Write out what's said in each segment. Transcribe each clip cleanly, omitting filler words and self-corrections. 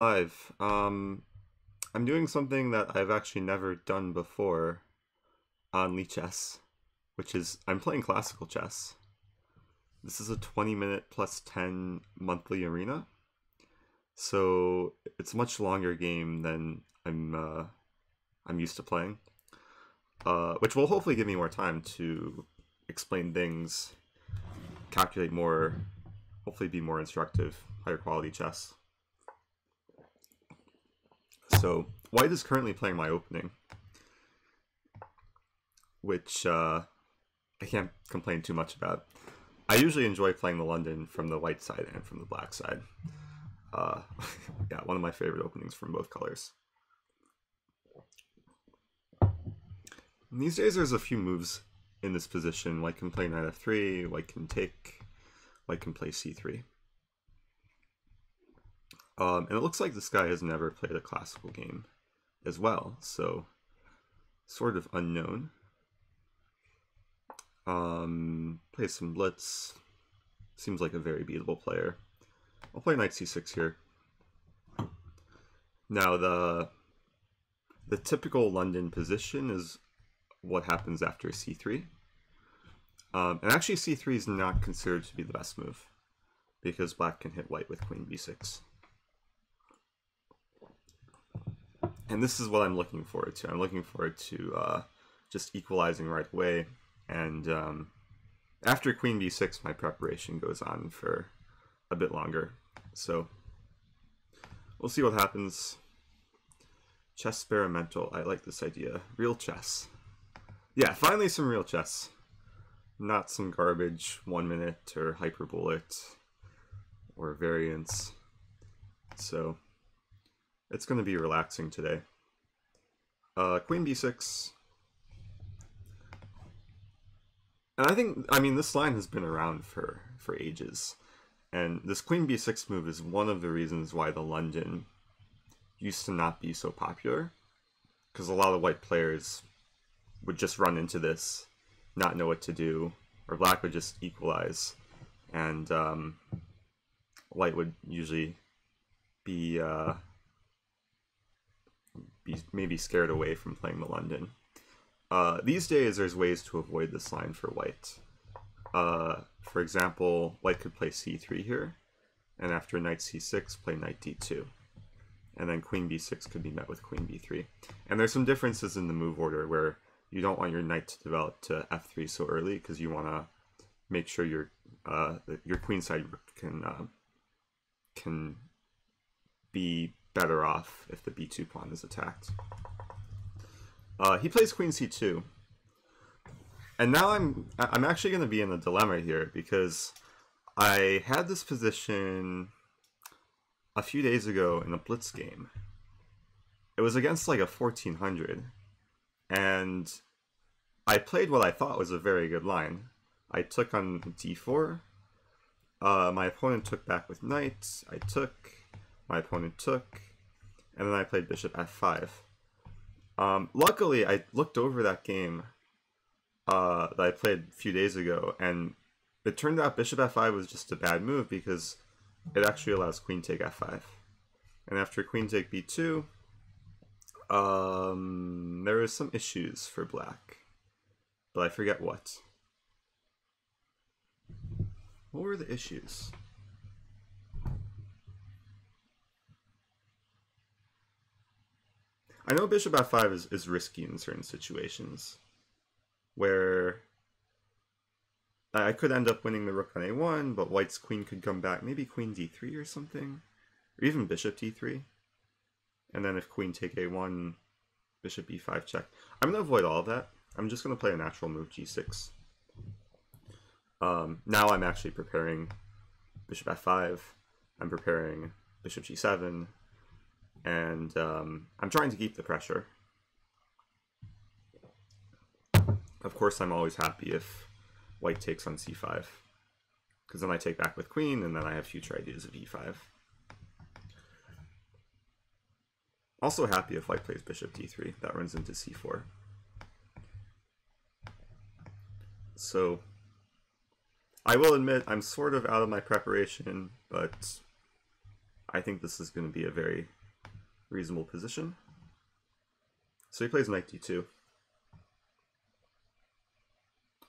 Live. I'm doing something that I've actually never done before on Chess, which is I'm playing classical chess. This is a 20-minute plus 10 monthly arena, so it's a much longer game than I'm used to playing, which will hopefully give me more time to explain things, calculate more, hopefully be more instructive, higher quality chess. So White is currently playing my opening, which I can't complain too much about. I usually enjoy playing the London from the white side and from the black side. Uh, yeah, one of my favorite openings from both colors. And these days, there's a few moves in this position. White can play knight f3, white can take, white can play c3. And it looks like this guy has never played a classical game as well, so sort of unknown. Play some blitz. Seems like a very beatable player. I'll play knight c6 here. Now the typical London position is what happens after c3. And actually c3 is not considered to be the best move because black can hit white with queen b6. And this is what I'm looking forward to. I'm looking forward to just equalizing right away. And after queen b6, my preparation goes on for a bit longer. So we'll see what happens. Chess experimental. I like this idea. Real chess. Yeah, finally some real chess. Not some garbage 1 minute or hyperbulate or variance. So it's going to be relaxing today. Queen b6. And I mean, this line has been around for ages. And this queen b6 move is one of the reasons why the London used to not be so popular. Because a lot of white players would just run into this, not know what to do, or black would just equalize. And white would usually be maybe scared away from playing the London. These days, there's ways to avoid this line for white. For example, white could play c3 here, and after knight c6, play knight d2. And then queen b6 could be met with queen b3. And there's some differences in the move order where you don't want your knight to develop to f3 so early because you want to make sure your queenside can be better off if the b2 pawn is attacked. He plays queen c2, and now I'm actually going to be in a dilemma here because I had this position a few days ago in a blitz game. It was against like a 1400, and I played what I thought was a very good line. I took on d4. My opponent took back with knight. I took. My opponent took, and then I played bishop f5. Luckily, I looked over that game that I played a few days ago, and it turned out bishop f5 was just a bad move because it actually allows queen take f5. And after queen take b2, there is some issues for black, but I forget what. What were the issues? I know bishop f5 is risky in certain situations, where I could end up winning the rook on a1, but white's queen could come back, maybe queen d3 or something, or even bishop d3. And then if queen take a1, bishop e5 check. I'm going to avoid all of that. I'm just going to play a natural move g6. Now I'm actually preparing bishop f5. I'm preparing bishop g7. And I'm trying to keep the pressure. Of course, I'm always happy if white takes on c5, because then I take back with queen, and then I have future ideas of e5. Also happy if white plays bishop d3. That runs into c4. So I will admit I'm sort of out of my preparation, but I think this is going to be a very reasonable position. So he plays knight d2.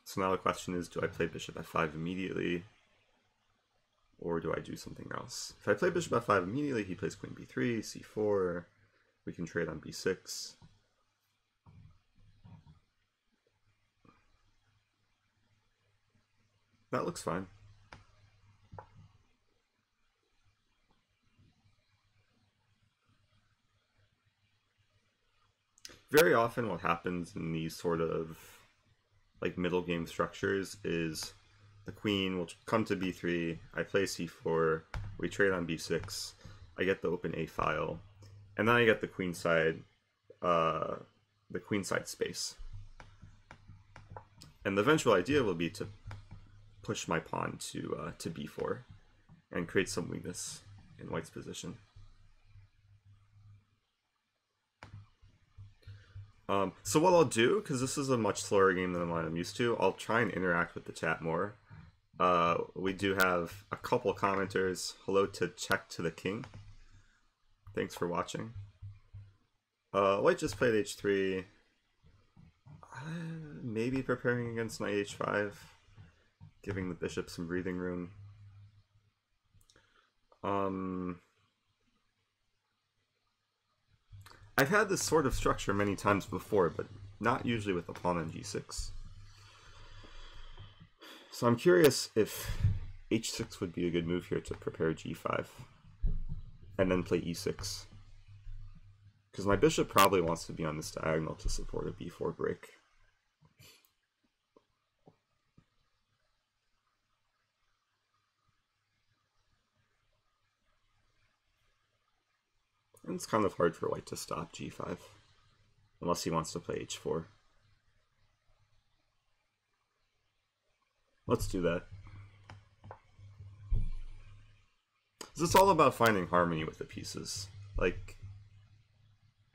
So now the question is, do I play bishop f5 immediately? Or do I do something else? If I play bishop f5 immediately, he plays queen b3, c4. We can trade on b6. That looks fine. Very often what happens in these sort of like middle game structures is the queen will come to b3, I play c4, we trade on b6, I get the open a file, and then I get the queenside space. And the eventual idea will be to push my pawn to b4 and create some weakness in white's position. So what I'll do, because this is a much slower game than what I'm used to, I'll try and interact with the chat more. We do have a couple commenters. Hello to Check to the King. Thanks for watching. White just played h3. Maybe preparing against knight h5, giving the bishop some breathing room. I've had this sort of structure many times before, but not usually with a pawn on g6. So I'm curious if h6 would be a good move here to prepare g5, and then play e6. Because my bishop probably wants to be on this diagonal to support a b4 break. And it's kind of hard for white to stop g5, unless he wants to play h4. Let's do that. It's all about finding harmony with the pieces. Like,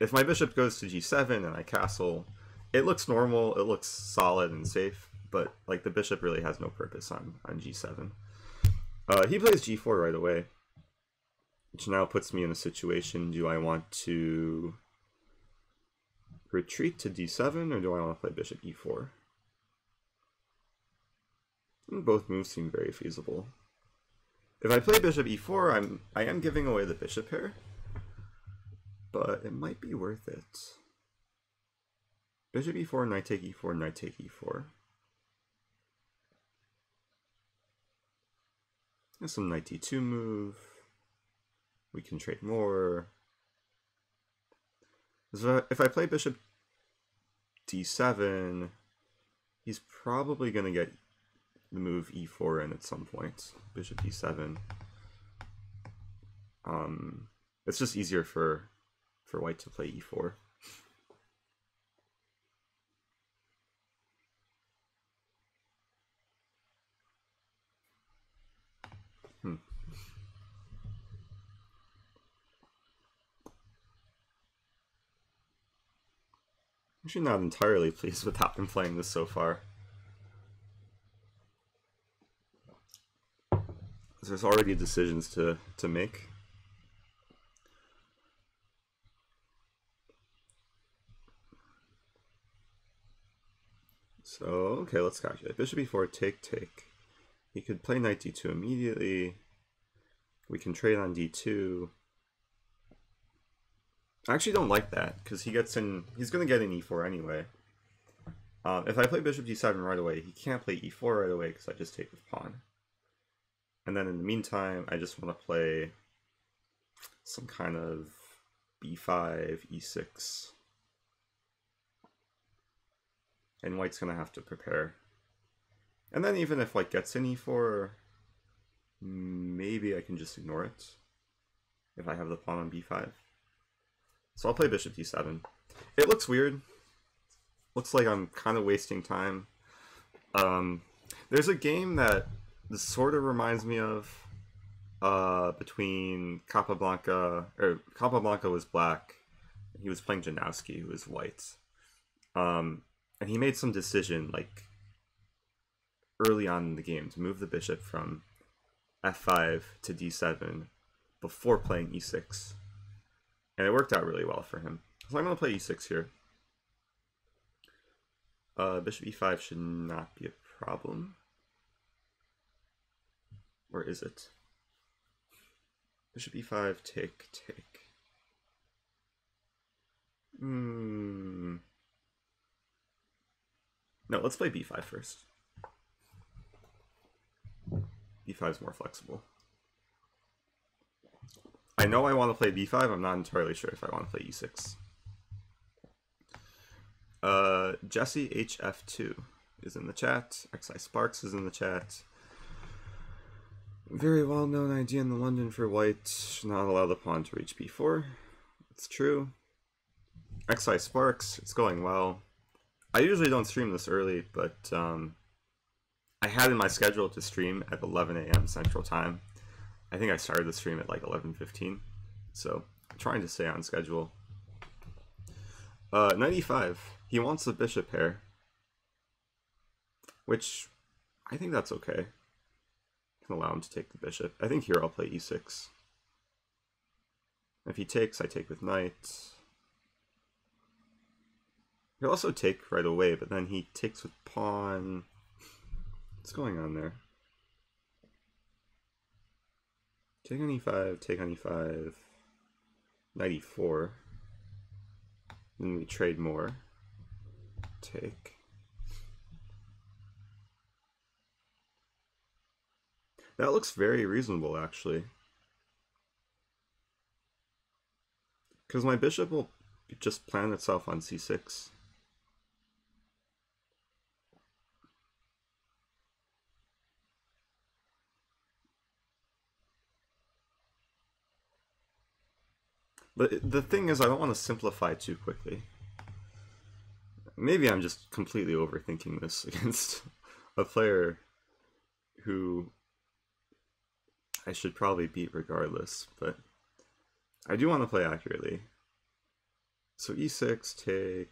if my bishop goes to g7 and I castle, it looks normal, it looks solid and safe, but like the bishop really has no purpose on g7. He plays g4 right away, which now puts me in a situation, do I want to retreat to d7 or do I want to play bishop e4? And both moves seem very feasible. If I play bishop e4, I am giving away the bishop here, but it might be worth it. Bishop e4, knight take e4, knight take e4. There's some knight d2 move. We can trade more. So if I play bishop d7, he's probably going to get the move e4 in at some point. Bishop d7. It's just easier for white to play e4. Actually not entirely pleased with how I'm playing this so far. There's already decisions to make. So, okay, let's calculate. Bishop e4, take. He could play knight d2 immediately. We can trade on d2. I actually don't like that, because he's going to get an e4 anyway. If I play bishop d7 right away, he can't play e4 right away because I just take with pawn. And then in the meantime, I just want to play some kind of b5, e6. And white's going to have to prepare. And then even if white gets an e4, maybe I can just ignore it if I have the pawn on b5. So I'll play bishop d7. It looks weird. Looks like I'm kind of wasting time. There's a game that this sort of reminds me of between Capablanca, or Capablanca was black. He was playing Janowski, who was white. And he made some decision like early on in the game to move the bishop from f5 to d7 before playing e6. And it worked out really well for him. So I'm going to play e6 here. Bishop e5 should not be a problem. Or is it? Bishop e5, take. No, let's play b5 first. b5 is more flexible. I know I want to play b5, I'm not entirely sure if I want to play e6. Jesse HF2 is in the chat. XI Sparks is in the chat. Very well known idea in the London for white. Not allow the pawn to reach b4. It's true. XI Sparks, it's going well. I usually don't stream this early, but I had in my schedule to stream at 11 a.m. Central Time. I think I started the stream at like 11:15, so I'm trying to stay on schedule. Knight e5. He wants the bishop pair, which I think that's okay. I can allow him to take the bishop. I think here I'll play e6. If he takes, I take with knight. He'll also take right away, but then he takes with pawn. What's going on there? Take on e5, take on e5, knight e4. Then we trade more. Take. That looks very reasonable, actually. Because my bishop will just plant itself on c6. But the thing is, I don't want to simplify too quickly. Maybe I'm just completely overthinking this against a player who I should probably beat regardless, but I do want to play accurately. So e6, take.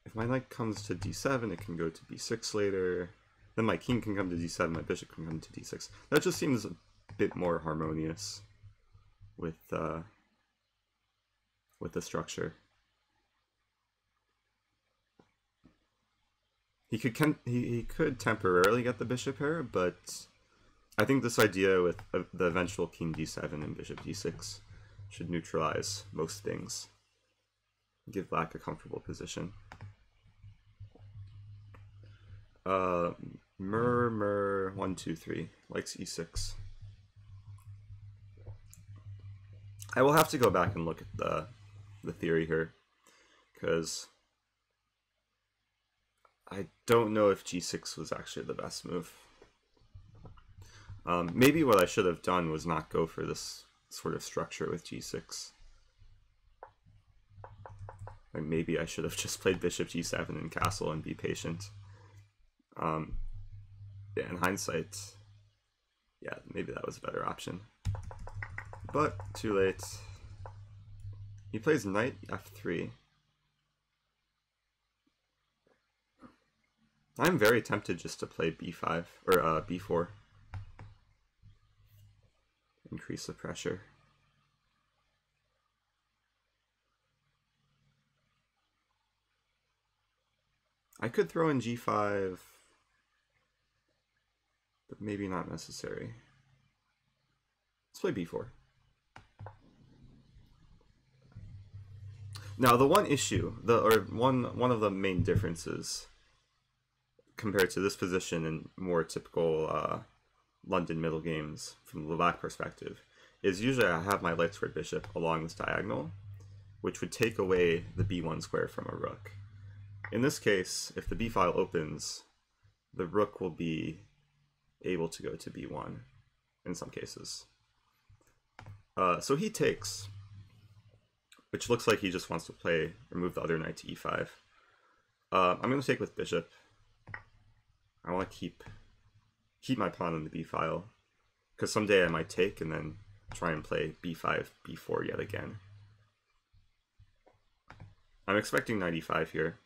If my knight comes to d7, it can go to b6 later. Then my king can come to d7, my bishop can come to d6. That just seems a bit more harmonious with the structure. He could temporarily get the bishop pair, but I think this idea with the eventual king d7 and bishop d6 should neutralize most things. Give black a comfortable position. Murmur 123 likes e6. I will have to go back and look at the theory here, because I don't know if g6 was actually the best move. Maybe what I should have done was not go for this sort of structure with g6. Like maybe I should have just played bishop g7 and castle and be patient. Yeah, in hindsight, yeah, maybe that was a better option. But too late. He plays knight f3. I'm very tempted just to play b5 or b4. Increase the pressure. I could throw in g5, but maybe not necessary. Let's play b4. Now the one issue, one of the main differences compared to this position in more typical London middle games from the black perspective, is usually I have my light squared bishop along this diagonal, which would take away the b1 square from a rook. In this case, if the b file opens, the rook will be able to go to b1 in some cases. So he takes, which looks like he just wants to remove the other knight to e5. I'm going to take with bishop. I want to keep my pawn in the b file, because someday I might take and then try and play b5, b4 yet again. I'm expecting knight e5 here.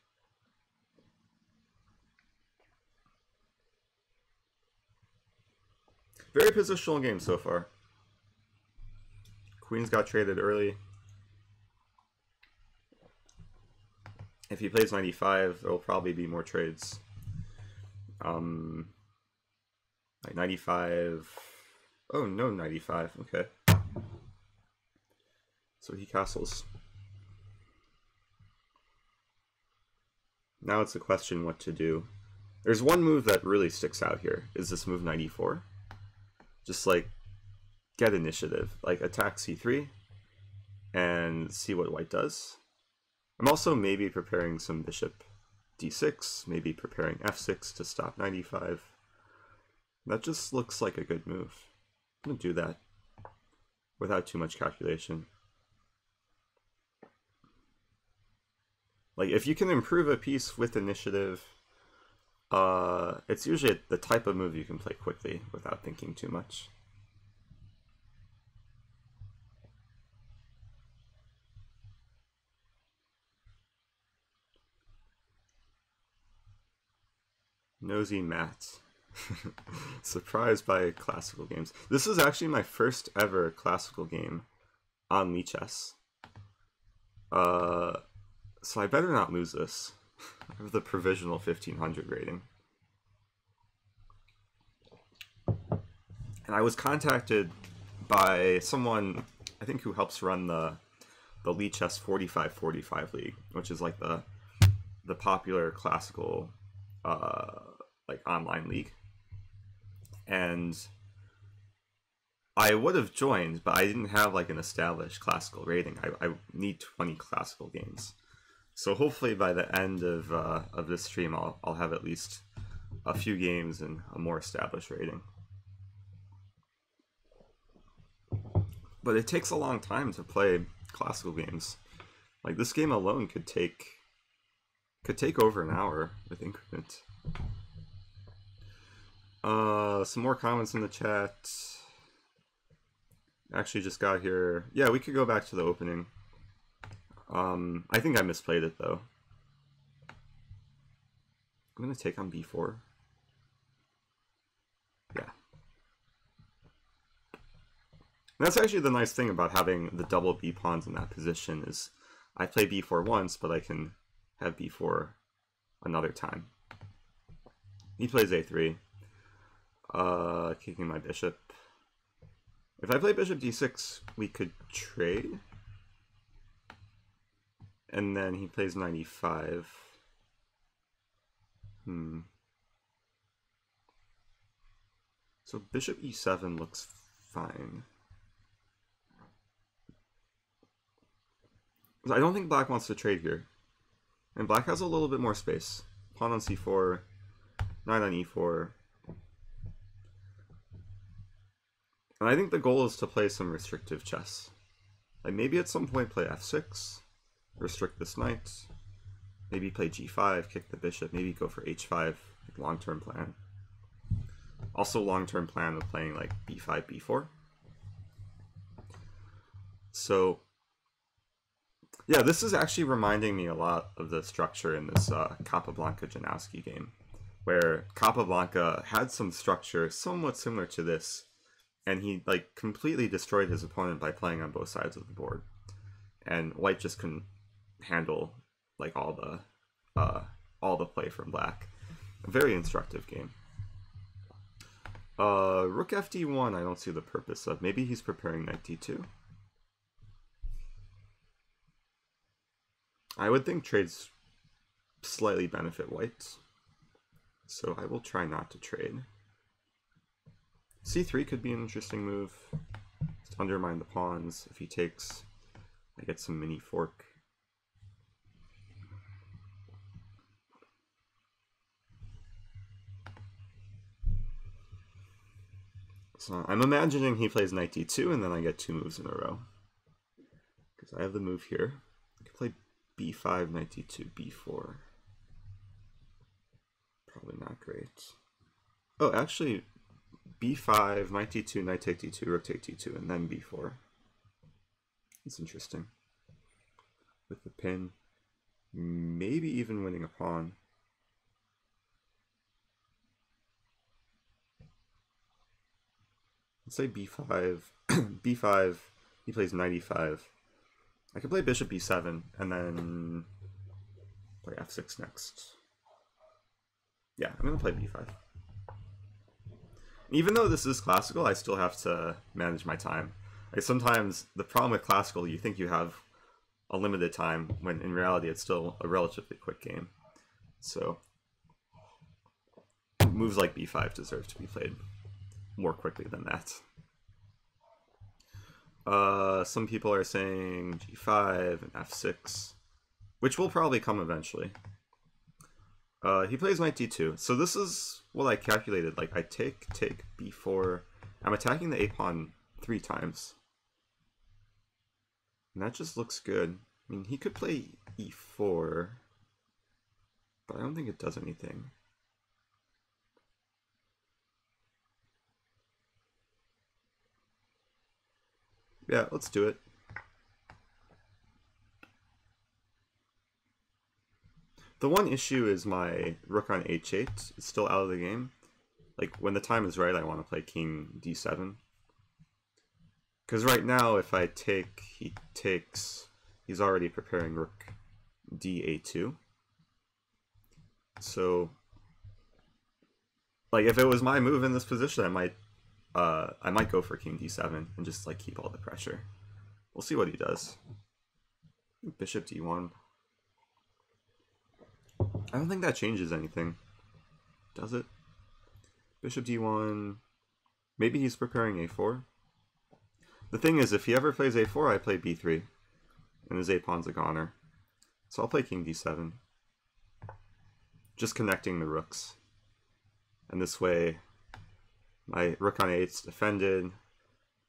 Very positional game so far. Queens got traded early. If he plays 95, there will probably be more trades. Like 95. Oh, no 95. Okay. So he castles. Now it's a question what to do. There's one move that really sticks out here. Is this move 94? Just like get initiative. Like attack c3 and see what white does. I'm also maybe preparing some bishop d6, maybe preparing f6 to stop 95. That just looks like a good move. I'm going to do that without too much calculation. Like, if you can improve a piece with initiative, it's usually the type of move you can play quickly without thinking too much. Nosy Matt. Surprised by classical games. This is actually my first ever classical game on Lichess. So I better not lose this. I have the provisional 1500 rating. And I was contacted by someone, I think, who helps run the Lichess 45-45 League, which is like the popular classical like online league. And I would have joined, but I didn't have like an established classical rating. I need 20 classical games. So hopefully by the end of this stream, I'll have at least a few games and a more established rating. But it takes a long time to play classical games. Like this game alone could take over an hour with increment. Some more comments in the chat. Actually just got here. Yeah, we could go back to the opening. I think I misplayed it though. I'm gonna take on b4. Yeah. And that's actually the nice thing about having the double b pawns in that position is I play b4 once, but I can have b4 another time. He plays a3. Kicking my bishop. If I play bishop d6, we could trade. And then he plays 95. So bishop e7 looks fine. I don't think black wants to trade here. And black has a little bit more space. Pawn on c4, knight on e4. And I think the goal is to play some restrictive chess. Like maybe at some point play f6, restrict this knight, maybe play g5, kick the bishop, maybe go for h5, like long-term plan. Also long-term plan of playing like b5, b4. So yeah, this is actually reminding me a lot of the structure in this Capablanca-Janowski game, where Capablanca had some structure somewhat similar to this, and he like completely destroyed his opponent by playing on both sides of the board. And white just couldn't handle like all the play from black. A very instructive game. Rook fd1 I don't see the purpose of. Maybe he's preparing knight d2. I would think trades slightly benefit white, so I will try not to trade. c3 could be an interesting move. Just undermine the pawns. If he takes, I get some mini fork. So I'm imagining he plays knight d2 and then I get two moves in a row. Because I have the move here. I can play b5, knight d2, b4. Probably not great. Oh, actually, b5, knight d2, knight take d2, rook take d2, and then b4. It's interesting. With the pin, maybe even winning a pawn. Let's say b5, b5, he plays knight e5. I could play bishop b7, and then play f6 next. Yeah, I'm going to play b5. Even though this is classical, I still have to manage my time. Like sometimes the problem with classical, you think you have a limited time, when in reality it's still a relatively quick game. So moves like b5 deserve to be played more quickly than that. Some people are saying g5 and f6, which will probably come eventually. He plays knight d2. So this is what I calculated. Like I take b4. I'm attacking the a-pawn 3 times. And that just looks good. I mean, he could play e4, but I don't think it does anything. Yeah, let's do it. The one issue is my rook on h8 is still out of the game. Like, when the time is right, I want to play king d7. Because right now, if I take, he takes, he's already preparing rook da2. So, like, if it was my move in this position, I might go for king d7 and just, like, keep all the pressure. We'll see what he does. Bishop d1. I don't think that changes anything. Does it? Bishop d1. Maybe he's preparing a4. The thing is, if he ever plays a4, I play b3. And his a-pawn's a goner. So I'll play king d7. Just connecting the rooks. And this way, my rook on a8's defended.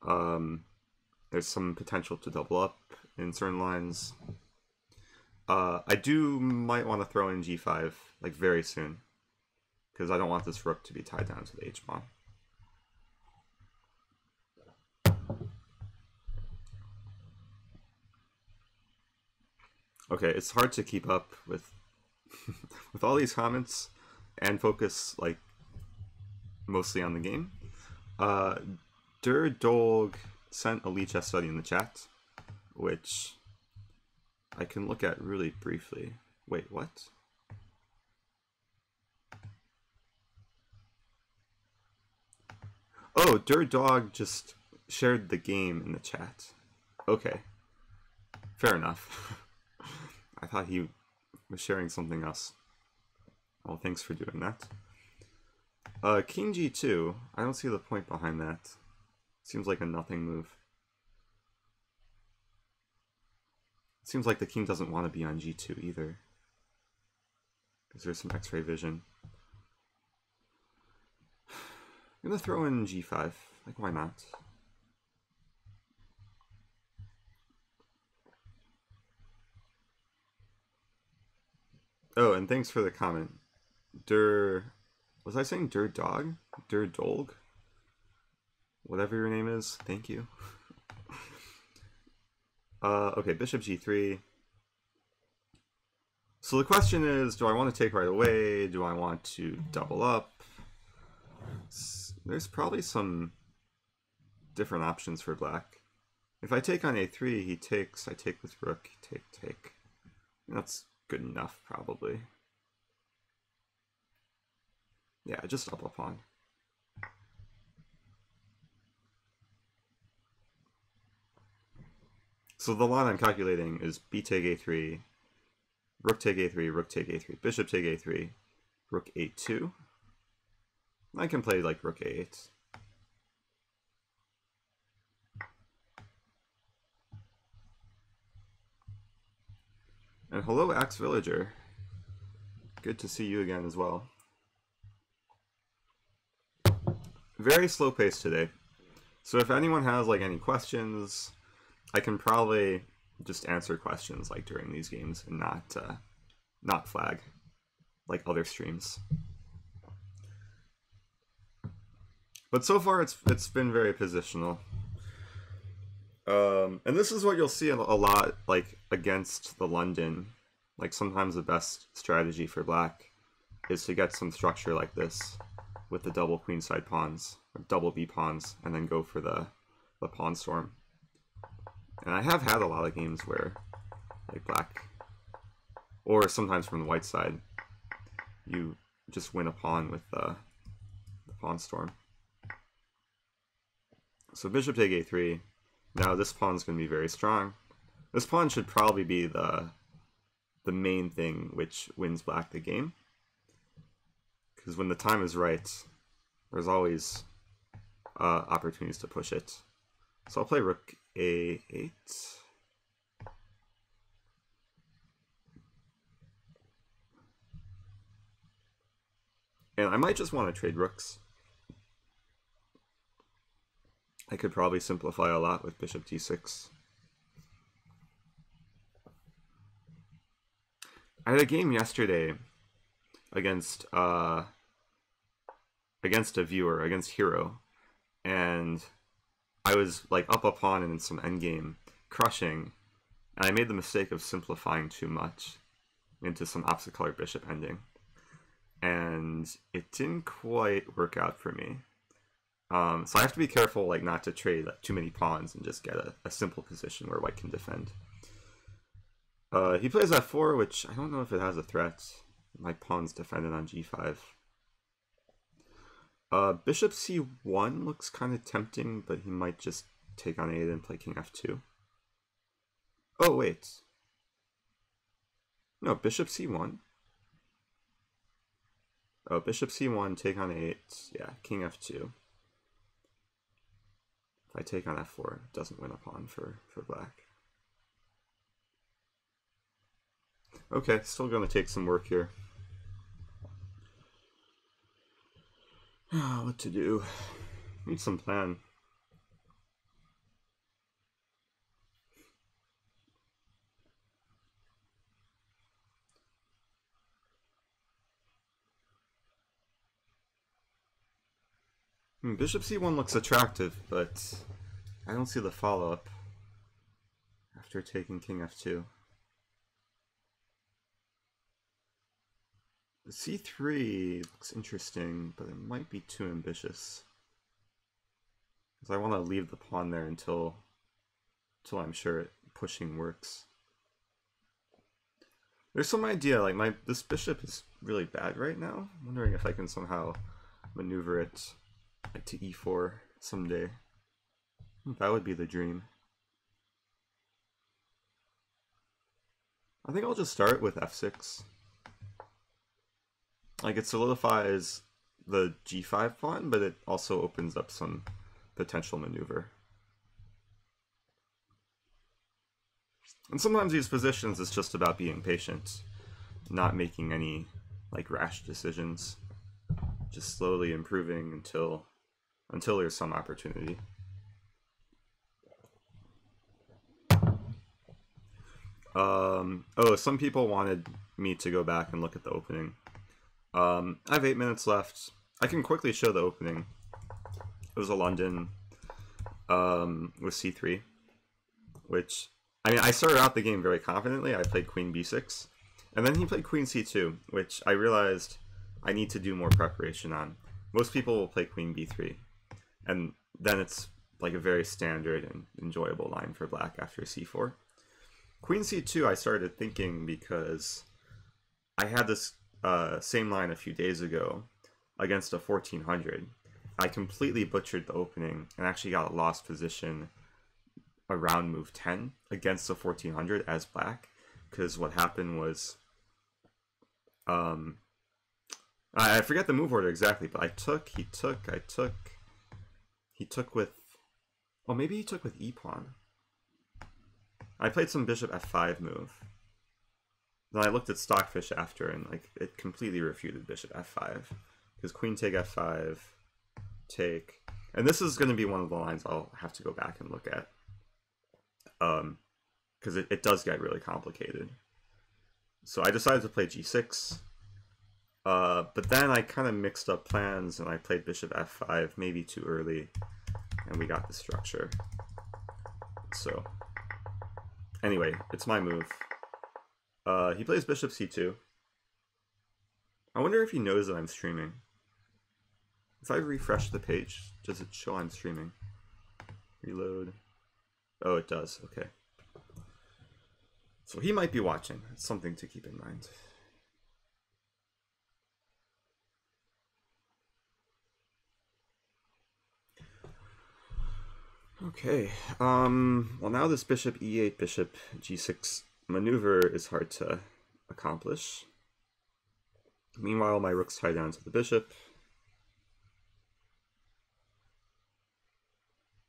There's some potential to double up in certain lines. I might want to throw in g5, like, very soon. Because I don't want this rook to be tied down to the h-pawn. Okay, it's hard to keep up with with all these comments and focus, like, mostly on the game. Der Dolg sent a Lee chess study in the chat, which I can look at really briefly. Wait, what? Oh, Der Dog just shared the game in the chat. Okay. Fair enough. I thought he was sharing something else. Well, thanks for doing that. King g2. I don't see the point behind that. Seems like a nothing move. Seems like the king doesn't want to be on g2 either. Because there's some x-ray vision. I'm gonna throw in g5. Like, why not? Oh, and thanks for the comment. Was I saying Der Dog? Der Dolg? Whatever your name is, thank you. Okay, bishop g3. So the question is, do I want to take right away? Do I want to double up? There's probably some different options for black. If I take on a3, he takes, I take with rook, take. That's good enough, probably. Yeah, just double pawn. So the line I'm calculating is b take a3, rook take a3, rook take a3, bishop take a3, rook a2. I can play like rook a8. And hello, Axe Villager. Good to see you again as well. Very slow pace today. So if anyone has like any questions, I can probably just answer questions like during these games and not flag like other streams. But so far it's been very positional. And this is what you'll see a lot, like, against the London. Like, sometimes the best strategy for black is to get some structure like this, with the double queenside pawns, or double B pawns, and then go for the pawn storm. And I have had a lot of games where, like black, or sometimes from the white side, you just win a pawn with the pawn storm. So bishop take a3. Now this pawn's going to be very strong. This pawn should probably be the main thing which wins black the game. Because when the time is right, there's always opportunities to push it. So I'll play rook a8. And I might just want to trade rooks. I could probably simplify a lot with bishop d6. I had a game yesterday against a viewer, against Hero, and I was like up a pawn and in some endgame, crushing, and I made the mistake of simplifying too much into some opposite color bishop ending, and it didn't quite work out for me. So I have to be careful, like, not to trade too many pawns and just get a simple position where white can defend. He plays f4, which I don't know if it has a threat. My pawn's defended on g5. Bishop c1 looks kind of tempting, but he might just take on a8 and play king f2. Oh, wait. No, bishop c1. Oh, bishop c1, take on a8. Yeah, king f2. If I take on f4, it doesn't win a pawn for black. Okay, still going to take some work here. What to do? Need some plan. Bishop c1 looks attractive, but I don't see the follow-up after taking king f2. C3 looks interesting, but it might be too ambitious. Because I want to leave the pawn there until I'm sure pushing works. There's some idea, like this bishop is really bad right now. I'm wondering if I can somehow maneuver it to e4 someday. That would be the dream. I think I'll just start with f6. Like, it solidifies the g5 pawn, but it also opens up some potential maneuver. And sometimes these positions it's just about being patient, not making any like rash decisions, just slowly improving until there's some opportunity. Oh, some people wanted me to go back and look at the opening. I have 8 minutes left. I can quickly show the opening. It was a London with c3, which, I mean, I started out the game very confidently. I played queen b6, and then he played queen c2, which I realized I need to do more preparation on. Most people will play queen b3, and then it's like a very standard and enjoyable line for black after c4. Queen c2 I started thinking because I had this same line a few days ago against a 1400. I completely butchered the opening and actually got a lost position around move 10 against the 1400 as black, because what happened was I forget the move order exactly, but he took with, well, maybe he took with e pawn. I played some bishop f5 move. Then I looked at Stockfish after, and like it completely refuted bishop f5, because queen take f5, take, and this is going to be one of the lines I'll have to go back and look at, because it does get really complicated. So I decided to play g6, but then I kind of mixed up plans and I played bishop f5 maybe too early, and we got the structure. So anyway, it's my move. He plays bishop c2. I wonder if he knows that I'm streaming. If I refresh the page, does it show I'm streaming? Reload. Oh, it does. Okay. So he might be watching. It's something to keep in mind. Okay. Well, now this bishop e8, bishop g6 maneuver is hard to accomplish. Meanwhile, my rook's tied down to the bishop.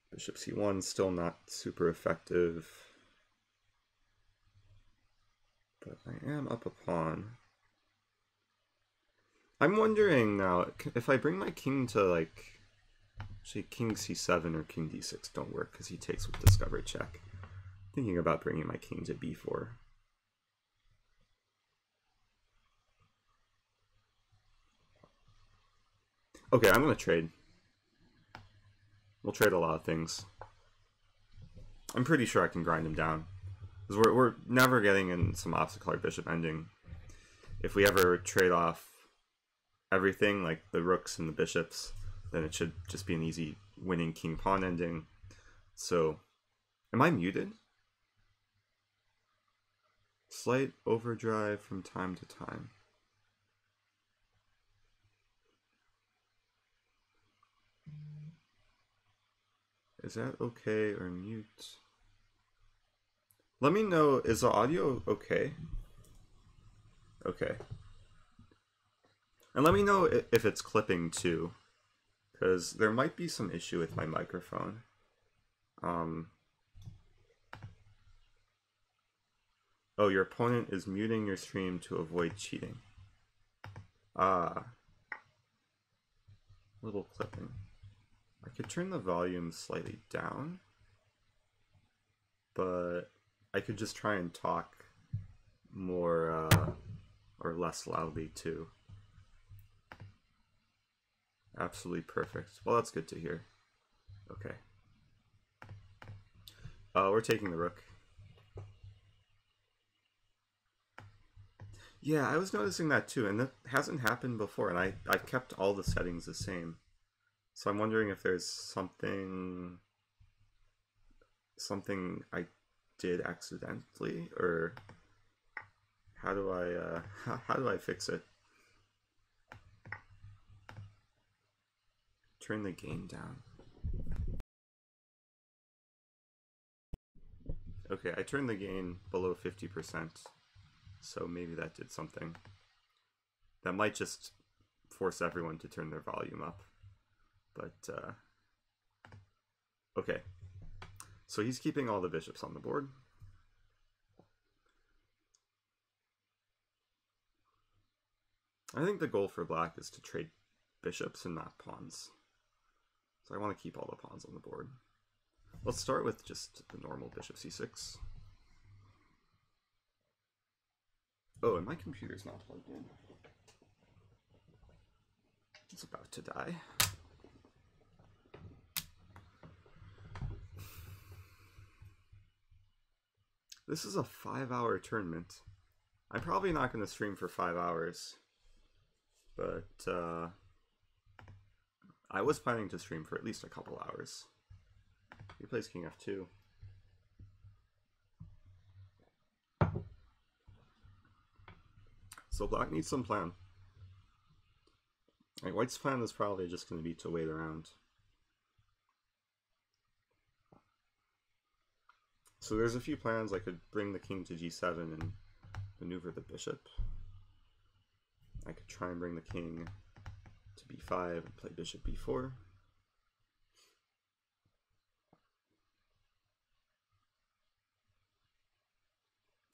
Bishop c1 still not super effective. But I am up a pawn. I'm wondering now, if I bring my king to, like, actually king c7 or king d6 don't work because he takes with discovery check. Thinking about bringing my king to b4. Okay, I'm going to trade. We'll trade a lot of things. I'm pretty sure I can grind him down. Because we're never getting in some obstacle or bishop ending. If we ever trade off everything, like the rooks and the bishops, then it should just be an easy winning king-pawn ending. So, am I muted? Slight overdrive from time to time. Is that okay or mute? Let me know, is the audio okay? Okay. And let me know if it's clipping too, because there might be some issue with my microphone. Oh, your opponent is muting your stream to avoid cheating. Little clipping. I could turn the volume slightly down, but I could just try and talk more or less loudly too. Absolutely perfect. Well, that's good to hear. Okay. We're taking the rook. Yeah, I was noticing that too, and that hasn't happened before, and I've kept all the settings the same. So I'm wondering if there's something I did accidentally, or how do I fix it? Turn the gain down. Okay, I turned the gain below 50%, so maybe that did something. That might just force everyone to turn their volume up. But, okay. So he's keeping all the bishops on the board. I think the goal for black is to trade bishops and not pawns. So I want to keep all the pawns on the board. Let's start with just the normal bishop c6. Oh, and my computer's not plugged in. It's about to die. This is a 5-hour tournament. I'm probably not going to stream for 5 hours, but I was planning to stream for at least a couple hours. He plays king f2. So black needs some plan. Like, white's plan is probably just going to be to wait around. So there's a few plans. I could bring the king to g7 and maneuver the bishop. I could try and bring the king to b5 and play bishop b4.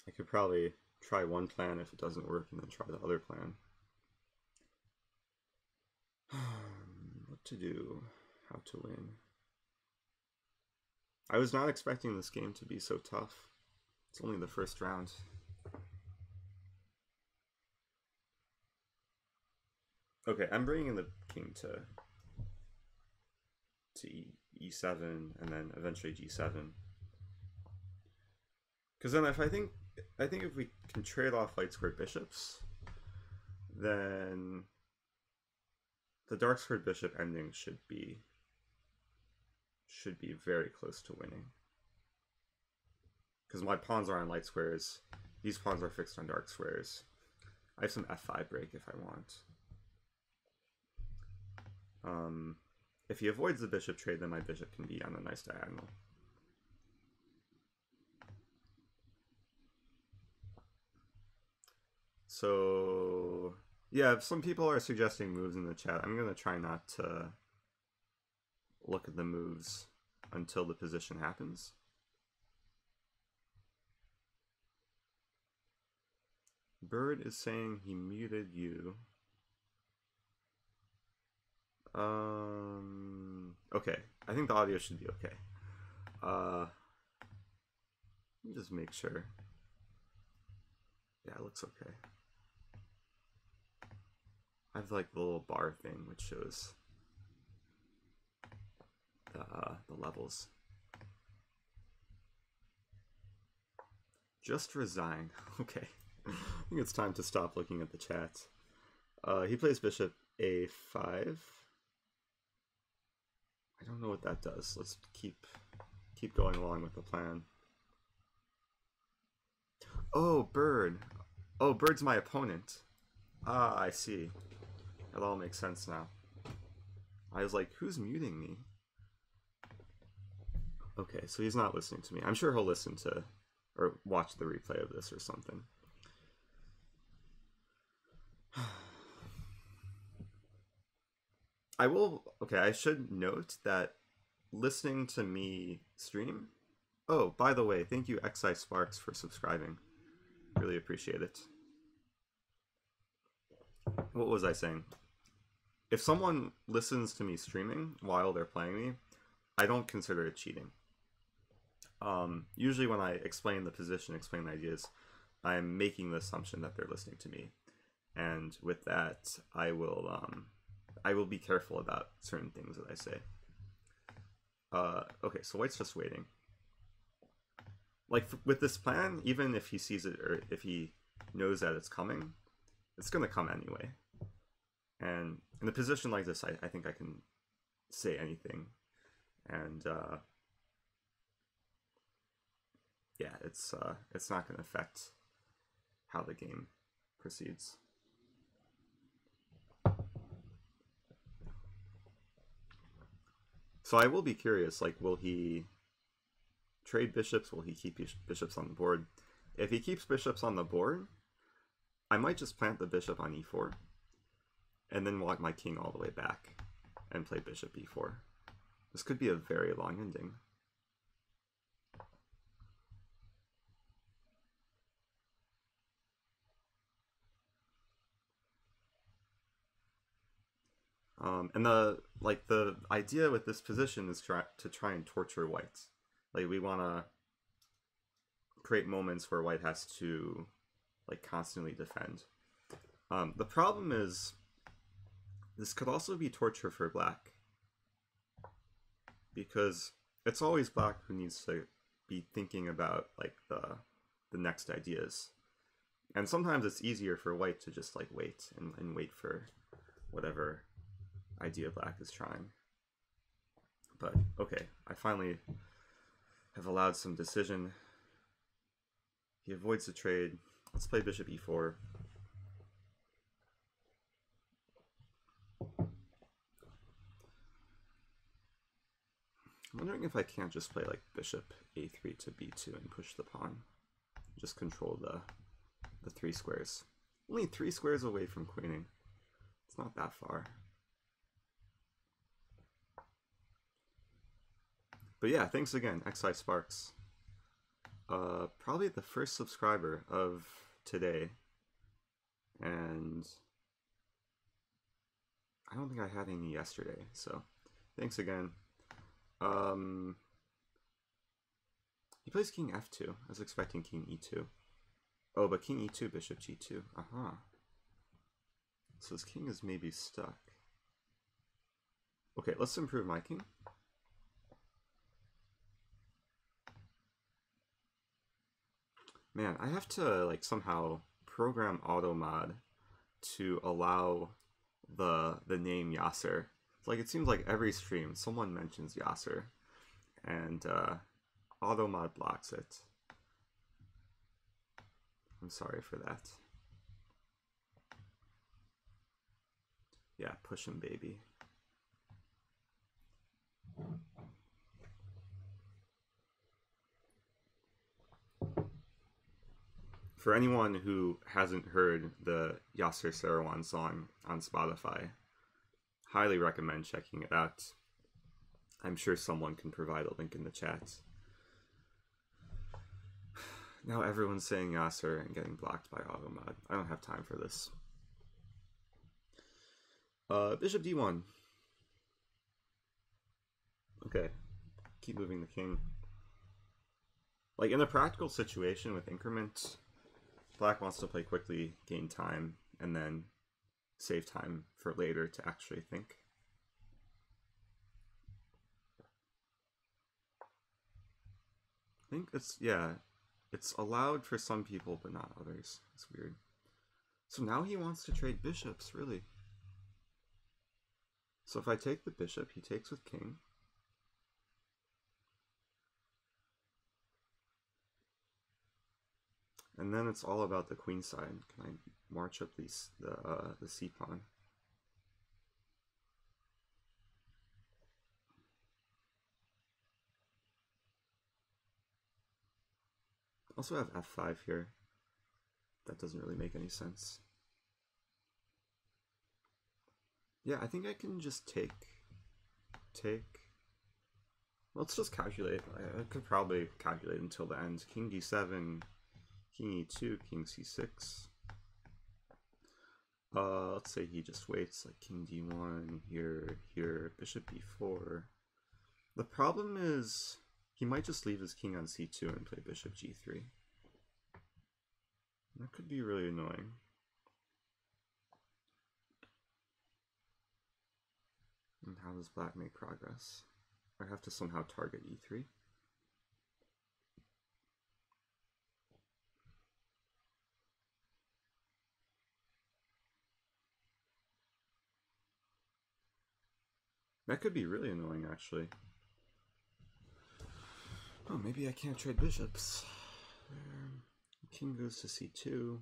I could probably try one plan if it doesn't work and then try the other plan. What to do? How to win? I was not expecting this game to be so tough. It's only the first round. Okay, I'm bringing the king to e7 and then eventually g7. Because then if I think if we can trade off light squared bishops, then The dark squared bishop ending should be very close to winning. Because my pawns are on light squares. These pawns are fixed on dark squares. I have some f5 break if I want. If he avoids the bishop trade, then my bishop can be on a nice diagonal. So, yeah, some people are suggesting moves in the chat. I'm going to try not to look at the moves until the position happens. Bird is saying he muted you. Okay, I think the audio should be okay. Let me just make sure. Yeah, it looks okay. I have like the little bar thing which shows the levels. Just resign. Okay. I think it's time to stop looking at the chat. He plays bishop a5. I don't know what that does. Let's keep going along with the plan. Oh, Bird. Oh, Bird's my opponent. Ah, I see. That all makes sense now. I was like, who's muting me? Okay, so he's not listening to me. I'm sure he'll listen to, or watch the replay of this or something. I should note that listening to me stream... Oh, by the way, thank you XI Sparks for subscribing. Really appreciate it. What was I saying? If someone listens to me streaming while they're playing me, I don't consider it cheating. Usually when I explain the position, explain the ideas, I'm making the assumption that they're listening to me. And with that, I will be careful about certain things that I say. Okay, so White's just waiting. Like, with this plan, even if he sees it, or if he knows that it's coming, it's going to come anyway. And in a position like this, I think I can say anything. And, yeah, it's not going to affect how the game proceeds. So I will be curious, like, will he trade bishops? Will he keep bishops on the board? If he keeps bishops on the board, I might just plant the bishop on e4 and then walk my king all the way back and play bishop e4. This could be a very long ending. And the idea with this position is to try and torture White. Like, we want to create moments where White has to like constantly defend. The problem is this could also be torture for Black, because it's always Black who needs to be thinking about like the next ideas, and sometimes it's easier for White to just like wait and wait for whatever idea Black is trying. But okay, I finally have allowed some decision. He avoids the trade. Let's play bishop e4. I'm wondering if I can't just play like bishop a3 to b2 and push the pawn. Just control the 3 squares. Only 3 squares away from queening. It's not that far. But yeah, thanks again, XI Sparks. Probably the first subscriber of today. And I don't think I had any yesterday, so thanks again. He plays king f2. I was expecting king e2. Oh, but king e2, bishop g2. Aha. So his king is maybe stuck. Okay, let's improve my king. Man, I have to like somehow program auto mod to allow the name Yasser. It's like it seems like every stream someone mentions Yasser, and Automod blocks it. I'm sorry for that. Yeah, push him, baby. For anyone who hasn't heard the Yasser Seirawan song on Spotify, highly recommend checking it out. I'm sure someone can provide a link in the chat. Now everyone's saying Yasser and getting blocked by Automod. I don't have time for this. Bishop d1. Okay, keep moving the king. Like in a practical situation with increment, Black wants to play quickly, gain time, and then save time for later to actually think. I think it's, yeah, it's allowed for some people, but not others. It's weird. So now he wants to trade bishops, really. So if I take the bishop, he takes with king. And then it's all about the queen side. Can I march up the c pawn? Also have f5 here. That doesn't really make any sense. Yeah, I think I can just take. Let's just calculate. I could probably calculate until the end. King d7, king e2, king c6. Let's say he just waits, like king d1, here, bishop b4. The problem is he might just leave his king on c2 and play bishop g3. That could be really annoying. And how does black make progress? I have to somehow target e3. That could be really annoying, actually. Oh, maybe I can't trade bishops. King goes to c2.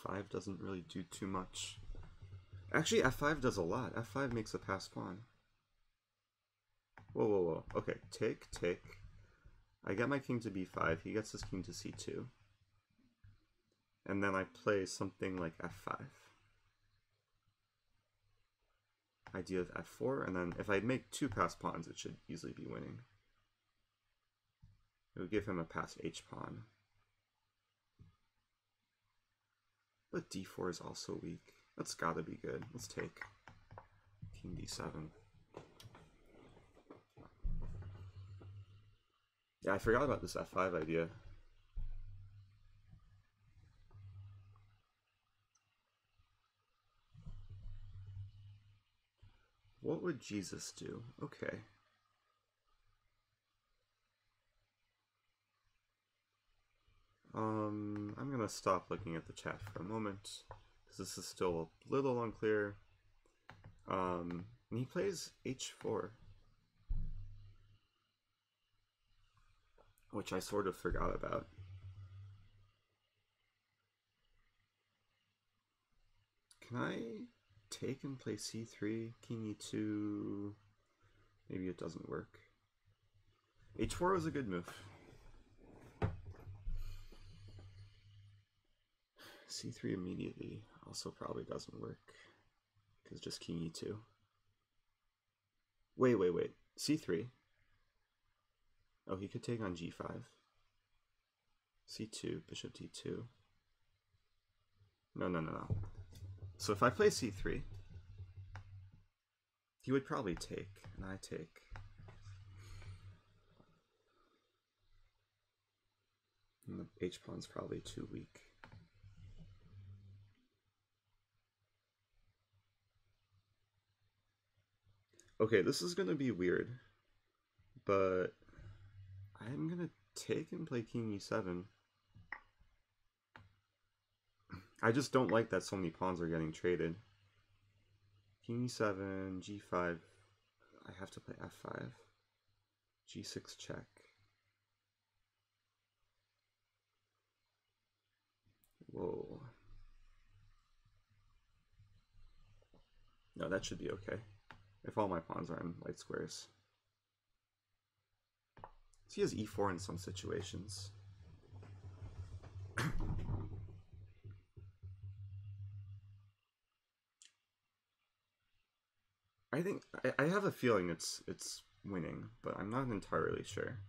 f5 doesn't really do too much. Actually, f5 does a lot. f5 makes a passed pawn. Whoa, whoa, whoa. Okay, take. I get my king to b5. He gets his king to c2. And then I play something like f5. Idea of f4, and then if I make two passed pawns, it should easily be winning. It would give him a passed h-pawn. But d4 is also weak. That's gotta be good. Let's take king d7. Yeah, I forgot about this f5 idea. What would Jesus do? Okay. I'm gonna stop looking at the chat for a moment because this is still a little unclear. And he plays h4, which I sort of forgot about. Can I take and play c3, king e2? Maybe it doesn't work. h4 was a good move. c3 immediately also probably doesn't work because just king e2. Wait. c3. Oh, he could take on g5. c2, bishop d2. No. So if I play c3, he would probably take, and I take. And the h-pawn's probably too weak. Okay, this is gonna be weird, but I'm gonna take and play king e7. I just don't like that so many pawns are getting traded. King e7, g5. I have to play f5. g6 check. Whoa. No, that should be okay. If all my pawns are in white squares. So he has e4 in some situations. I think I have a feeling it's winning, but I'm not entirely sure.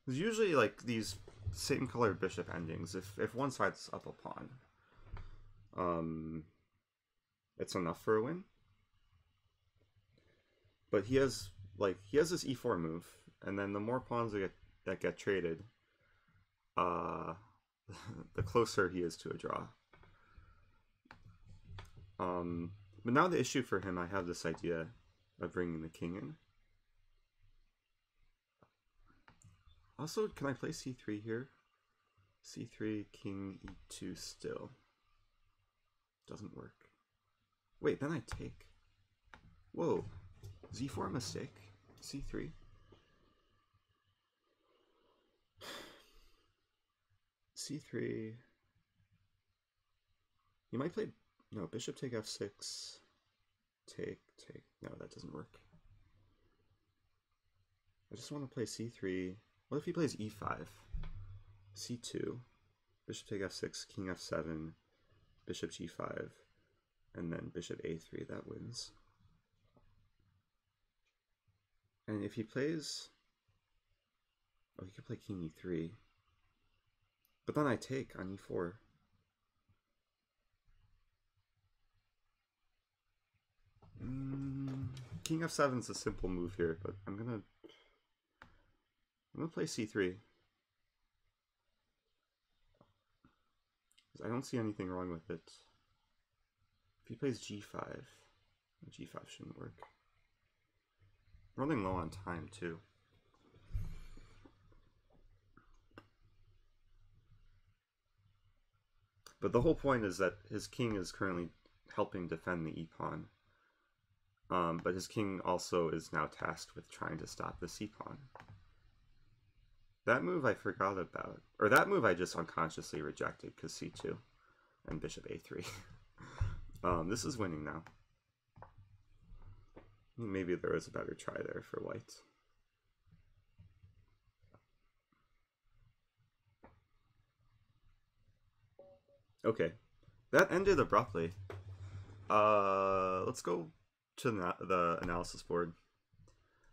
There's usually like these same colored bishop endings. If one side's up a pawn, it's enough for a win. But he has this e4 move, and then the more pawns that get traded, the closer he is to a draw. But now the issue for him, I have this idea of bringing the king in. Also, can I play c3 here? c3, king e2 still. Doesn't work. Wait, then I take. Whoa. z4 mistake. c3. c3. You might play... No, bishop take f6. Take. No, that doesn't work. I just want to play c3. What if he plays e5? c2. Bishop take f6, king f7, bishop g5, and then bishop a3. That wins. And if he plays... Oh, he could play king e3. But then I take on e4. King f7 is a simple move here, but I'm gonna play c3. I don't see anything wrong with it. If he plays g5, g5 shouldn't work. Running low on time too. But the whole point is that his king is currently helping defend the e-pawn. But his king also is now tasked with trying to stop the c-pawn. That move I forgot about. Or that move I just unconsciously rejected because c2 and bishop a3. This is winning now. Maybe there was a better try there for white. Okay, that ended abruptly. Let's go to the analysis board.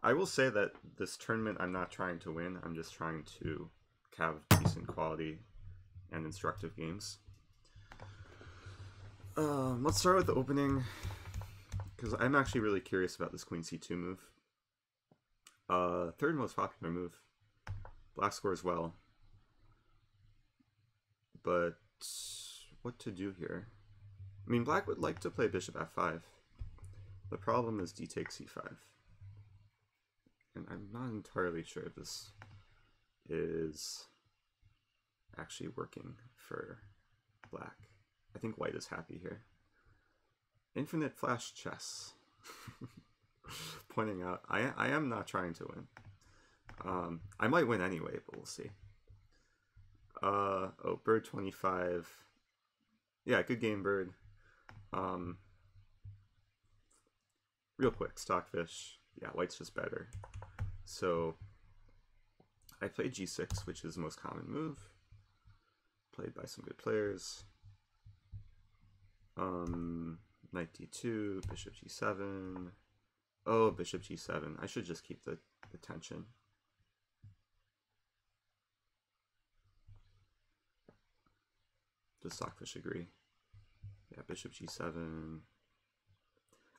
I will say that this tournament I'm not trying to win, I'm just trying to have decent quality and instructive games. Let's start with the opening, because I'm actually really curious about this queen c2 move. Third most popular move. Black scores well. But what to do here? I mean, black would like to play bishop f5. The problem is d takes c5. And I'm not entirely sure this is actually working for black. I think white is happy here. Infinite flash chess. Pointing out, I am not trying to win. I might win anyway, but we'll see. Oh, bird 25. Yeah, good game, bird. Real quick, stockfish. Yeah, white's just better. So I played g6, which is the most common move. Played by some good players. Knight d2, bishop g7. Oh, bishop g7. I should just keep the tension. Does stockfish agree? Yeah, bishop g7.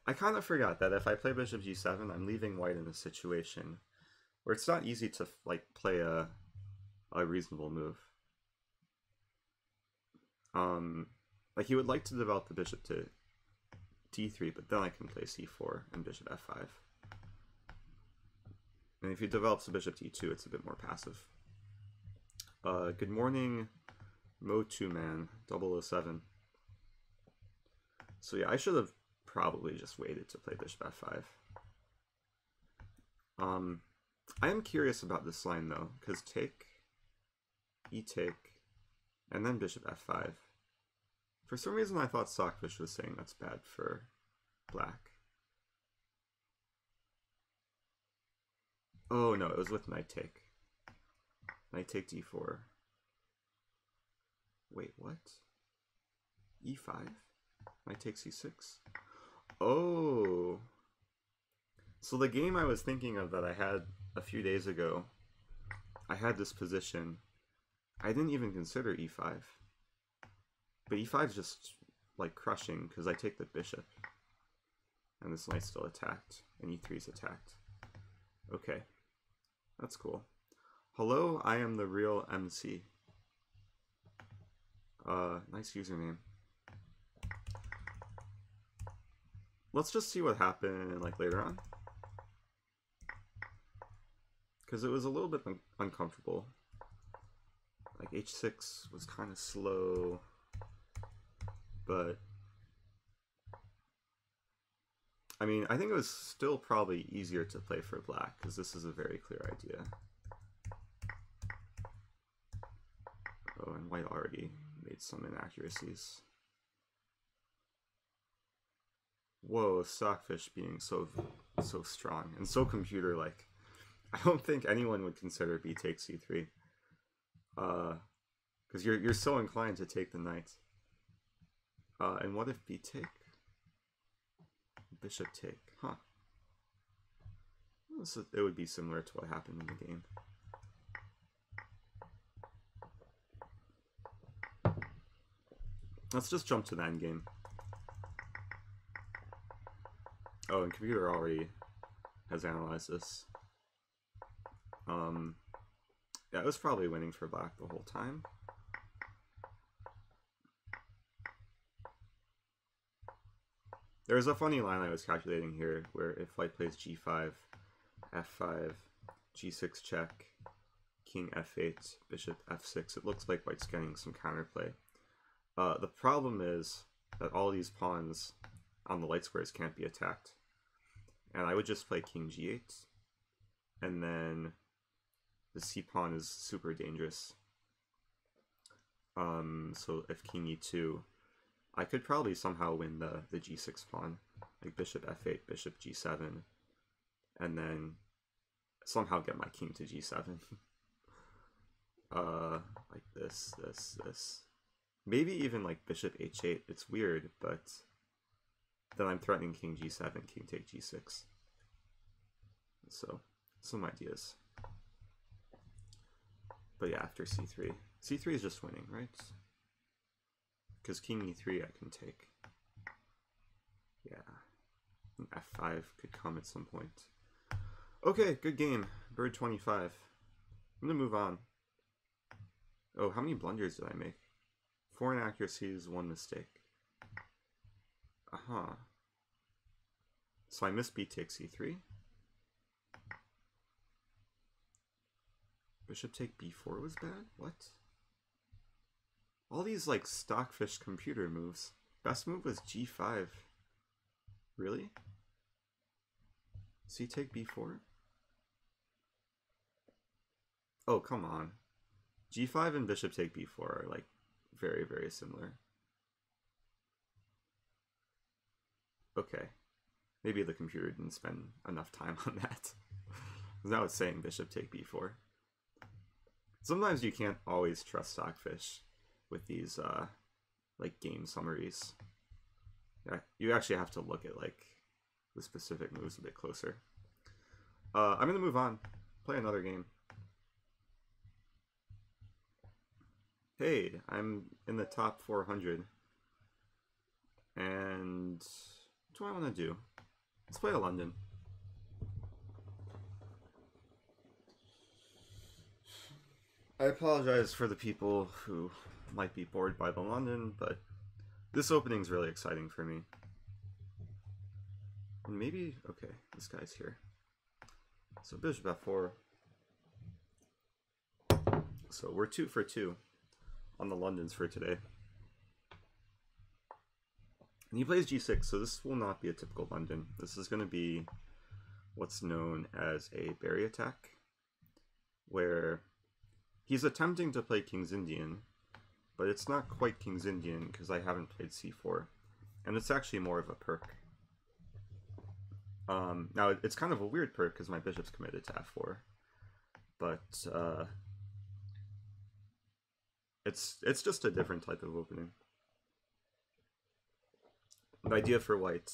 I kind of forgot that if I play bishop g7, I'm leaving white in a situation where it's not easy to like play a reasonable move. Like he would like to develop the bishop to d3, but then I can play c4 and bishop f5. And if he develops the bishop to e2, it's a bit more passive. Good morning, Mo2 Man 007. So yeah, I should have probably just waited to play bishop f5. I am curious about this line though, because take, e take, and then bishop f5. For some reason I thought Stockfish was saying that's bad for black. Oh no, it was with knight take. Knight take d4. Wait, what? e5? Knight take c6? Oh! So the game I was thinking of that I had a few days ago, I had this position. I didn't even consider e5. But e5 is just like crushing because I take the bishop. And this knight's still attacked. And e3 is attacked. Okay. That's cool. Hello, I am the real MC. Nice username. Let's just see what happened like later on. Because it was a little bit uncomfortable. Like h6 was kind of slow. But I mean, I think it was still probably easier to play for black because this is a very clear idea. Oh, and white already made some inaccuracies. Whoa, Stockfish being so strong and so computer-like. I don't think anyone would consider b takes c3. Because you're so inclined to take the knight. And what if b take? Bishop take, huh? So it would be similar to what happened in the game. Let's just jump to the end game. Oh, and computer already has analyzed this. Yeah, it was probably winning for black the whole time. There's a funny line I was calculating here where if white plays g5, f5, g6 check, king f8, bishop f6, it looks like white's getting some counterplay. The problem is that all these pawns on the light squares can't be attacked. And I would just play king g8, and then the c pawn is super dangerous. So if king e2, I could probably somehow win the g6 pawn, like bishop f8, bishop g7, and then somehow get my king to g7. Like this. Maybe even like bishop h8. It's weird, but then I'm threatening king g7, king take g6. So, some ideas. But yeah, after c3. c3 is just winning, right? Because king e3 I can take. Yeah. f5 could come at some point. Okay, good game. Bird 25. I'm going to move on. Oh, how many blunders did I make? 4 inaccuracies, 1 mistake. Uh-huh. So I missed b takes c3. Bishop take b4 was bad? What? All these like Stockfish computer moves. Best move was g5. Really? C take b4? Oh, come on. g5 and bishop take b4 are like very, very similar. Okay. Maybe the computer didn't spend enough time on that. Now it's saying bishop take b4. Sometimes you can't always trust Stockfish with these like game summaries. Yeah, you actually have to look at like the specific moves a bit closer. I'm gonna move on, play another game. Hey, I'm in the top 400, and what do I want to do? Let's play a London. I apologize for the people who might be bored by the London, but this opening is really exciting for me. And maybe, okay, this guy's here. So bishop f4. So we're 2 for 2 on the Londons for today. And he plays g6, so this will not be a typical London. This is going to be what's known as a berry attack, where he's attempting to play King's Indian, but it's not quite King's Indian because I haven't played c4, and it's actually more of a perk. Now it's kind of a weird perk because my bishop's committed to f4, but it's just a different type of opening. The idea for white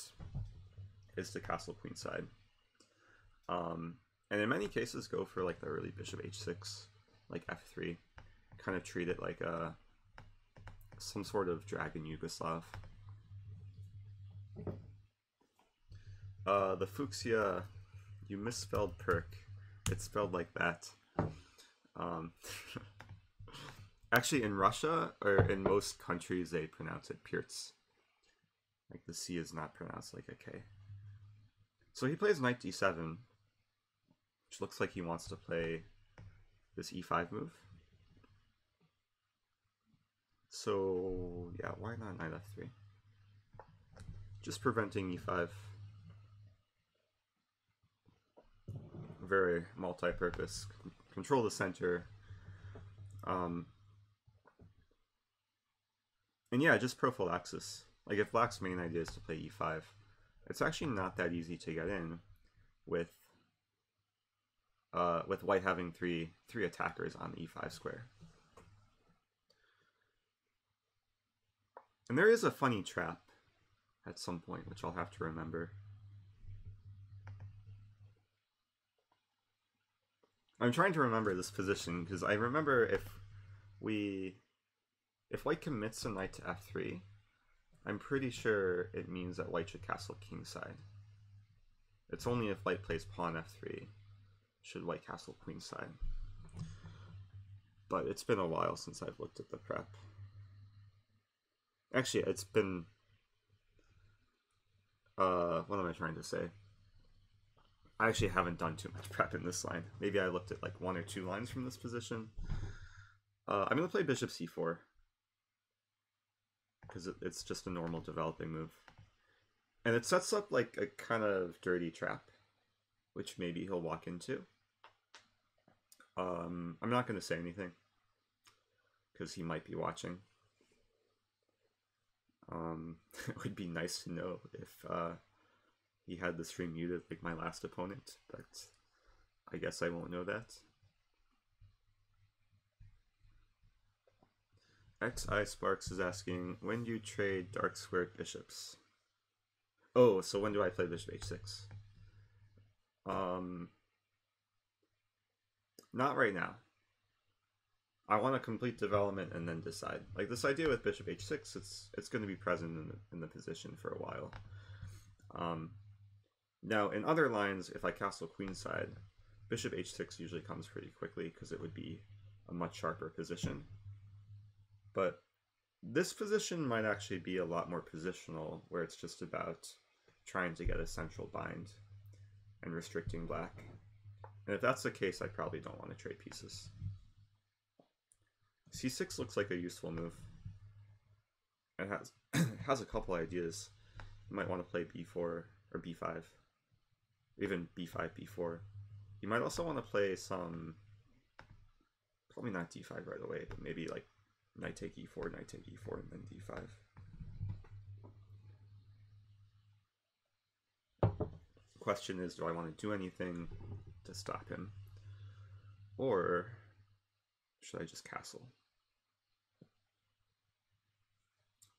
is to castle queenside, and in many cases go for like the early bishop h6, like f3, kind of treat it like some sort of dragon Yugoslav. The fuchsia, you misspelled perk. It's spelled like that. Actually, in Russia, or in most countries, they pronounce it Pirts. Like, the C is not pronounced like a K. So he plays knight d7, which looks like he wants to play this e5 move. So, yeah, why not knight f3? Just preventing e5. Very multi-purpose. Control the center. And yeah, just prophylaxis. Like, if black's main idea is to play e5, it's actually not that easy to get in with white having three attackers on the e5 square. And there is a funny trap at some point, which I'll have to remember. I'm trying to remember this position, because I remember if white commits a knight to f3, I'm pretty sure it means that white should castle kingside. It's only if white plays pawn f3 should white castle queenside. But it's been a while since I've looked at the prep. Actually, it's been... what am I trying to say? I actually haven't done too much prep in this line. Maybe I looked at like 1 or 2 lines from this position. I'm going to play bishop c4, because it's just a normal developing move. And it sets up like a kind of dirty trap, which maybe he'll walk into. I'm not going to say anything, because he might be watching. It would be nice to know if he had the stream muted like my last opponent, but I guess I won't know that. XI Sparks is asking, when do you trade dark squared bishops? Oh, so when do I play bishop h6? Not right now. I want to complete development and then decide. Like this idea with bishop h6, it's going to be present in the position for a while. Now in other lines, if I castle queenside, bishop h6 usually comes pretty quickly because it would be a much sharper position. But this position might actually be a lot more positional, where it's just about trying to get a central bind and restricting black. And if that's the case, I probably don't want to trade pieces. c6 looks like a useful move. It has a couple ideas. You might want to play b4 or b5, even b5, b4. You might also want to play some, probably not d5 right away, but maybe like knight take e4, knight take e4, and then d5. The question is, do I want to do anything to stop him? Or should I just castle?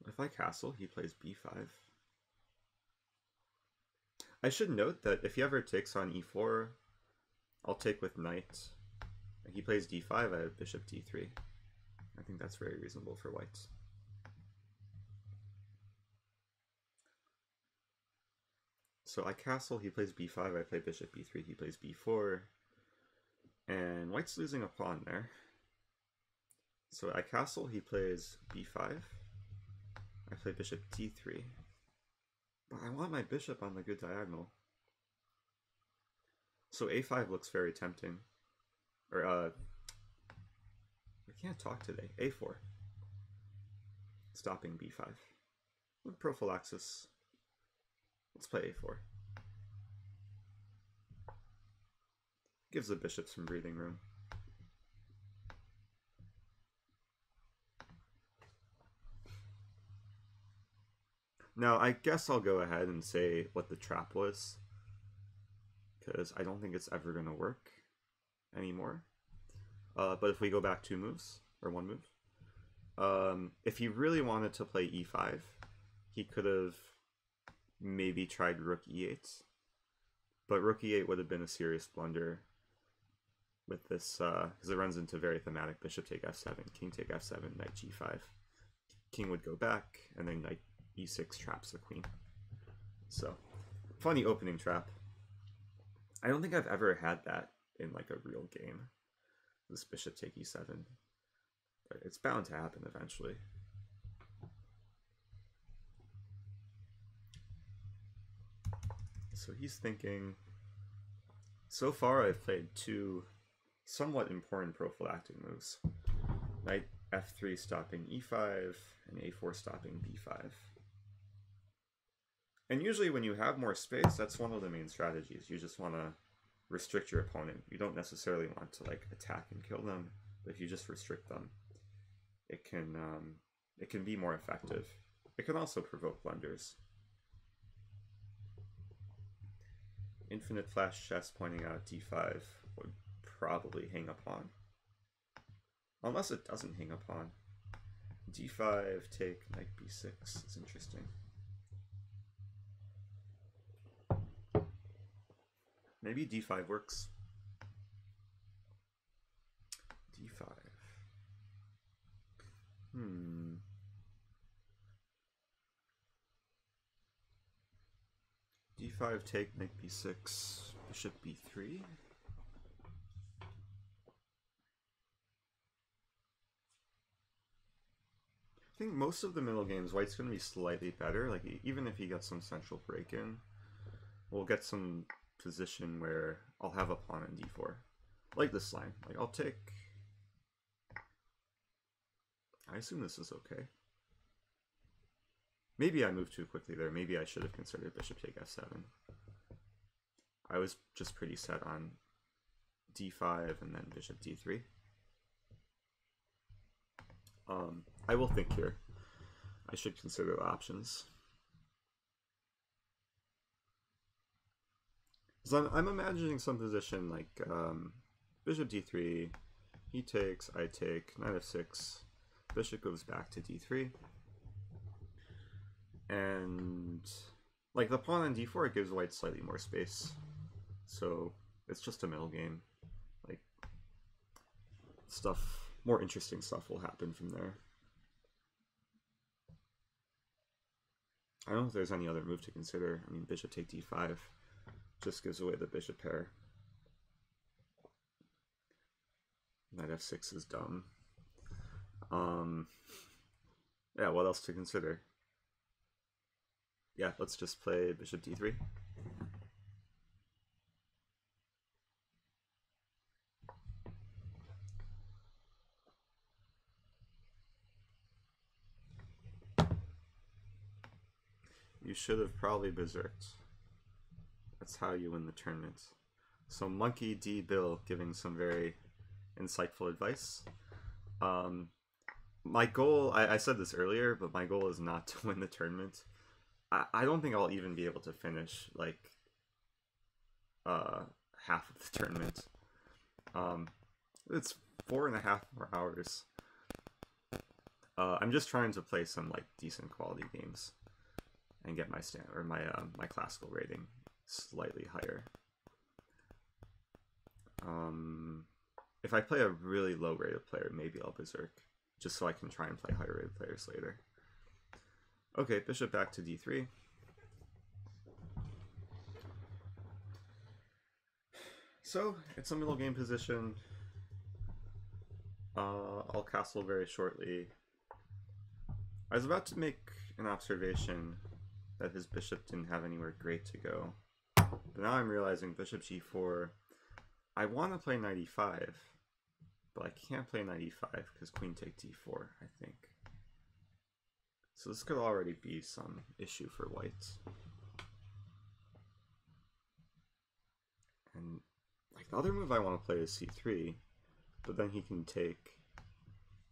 If I castle, he plays b5. I should note that if he ever takes on e4, I'll take with knight. He plays d5, I have bishop d3. I think that's very reasonable for whites. So I castle, he plays b5, I play bishop b3, he plays b4. And white's losing a pawn there. So I castle, he plays b5. I play bishop d3. But I want my bishop on the good diagonal. So a5 looks very tempting. Or, I can't talk today. A4. Stopping b5. With prophylaxis. Let's play a4. Gives the bishop some breathing room. Now, I guess I'll go ahead and say what the trap was, because I don't think it's ever going to work anymore. But if we go back 2 moves, or 1 move, if he really wanted to play e5, he could have maybe tried rook e8, but rook e8 would have been a serious blunder with this, because it runs into very thematic bishop take f7, king take f7, knight g5. King would go back, and then knight e6 traps the queen. So, funny opening trap. I don't think I've ever had that in like a real game. This bishop take e7. But it's bound to happen eventually. So he's thinking, so far I've played 2 somewhat important prophylactic moves. Knight f3 stopping e5, and a4 stopping b5. And usually when you have more space, that's one of the main strategies. You just want to restrict your opponent. You don't necessarily want to like attack and kill them, but if you just restrict them, it can be more effective. It can also provoke blunders. Infinite Flash Chess pointing out d5 would probably hang upon. Unless it doesn't hang upon. d5 take knight b6 is interesting. Maybe d5 works. d5. d5 take knight b6, bishop b3. I think most of the middle games, white's going to be slightly better. Like even if he gets some central break-in, we'll get some position where I'll have a pawn on d4. Like this line. Like I'll take... I assume this is okay. Maybe I moved too quickly there. Maybe I should have considered bishop take f7. I was just pretty set on d5 and then bishop d3. I will think here. I should consider the options. So I'm imagining some position like bishop d3, he takes, I take, knight f6, bishop goes back to d3. And like the pawn on d4 gives white slightly more space. So it's just a middle game. Like stuff, more interesting stuff will happen from there. I don't know if there's any other move to consider. I mean, bishop take d5 just gives away the bishop pair. Knight f6 is dumb. Yeah, what else to consider? Yeah, let's just play bishop d3. You should have probably berserked. That's how you win the tournament. So Monkey D. Bill giving some very insightful advice. My goal, I said this earlier, but my goal is not to win the tournament. I don't think I'll even be able to finish like half of the tournament. It's 4.5 more hours. I'm just trying to play some like decent quality games and get my my classical rating slightly higher. If I play a really low rated player, maybe I'll berserk, just so I can try and play higher rated players later. Okay, bishop back to d3. So it's a middle game position. I'll castle very shortly. I was about to make an observation that his bishop didn't have anywhere great to go, but now I'm realizing bishop g4. I want to play knight e5, But I can't play knight e5 because queen take d4, I think. So this could already be some issue for white. And like the other move I want to play is c3, but then he can take.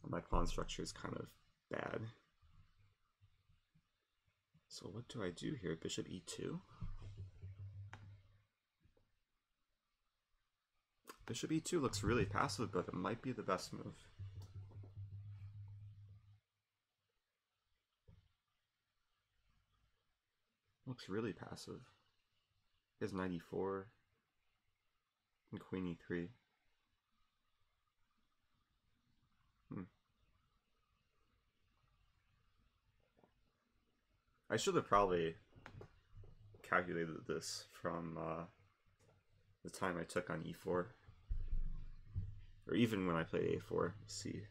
My pawn structure is kind of bad. So what do I do here? Bishop e2? Bishop e2 looks really passive, but it might be the best move. Looks really passive. He has knight e4 and queen e3. I should have probably calculated this from the time I took on e4. Or even when I played a4, see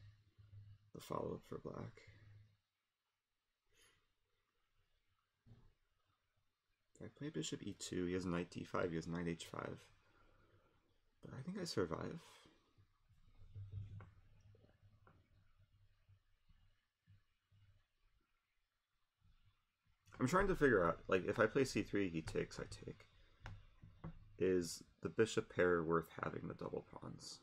the follow-up for black. If I play bishop e2, he has knight d5, he has knight h5. But I think I survive. I'm trying to figure out, like, if I play c3, he takes, I take. Is the bishop pair worth having the double pawns?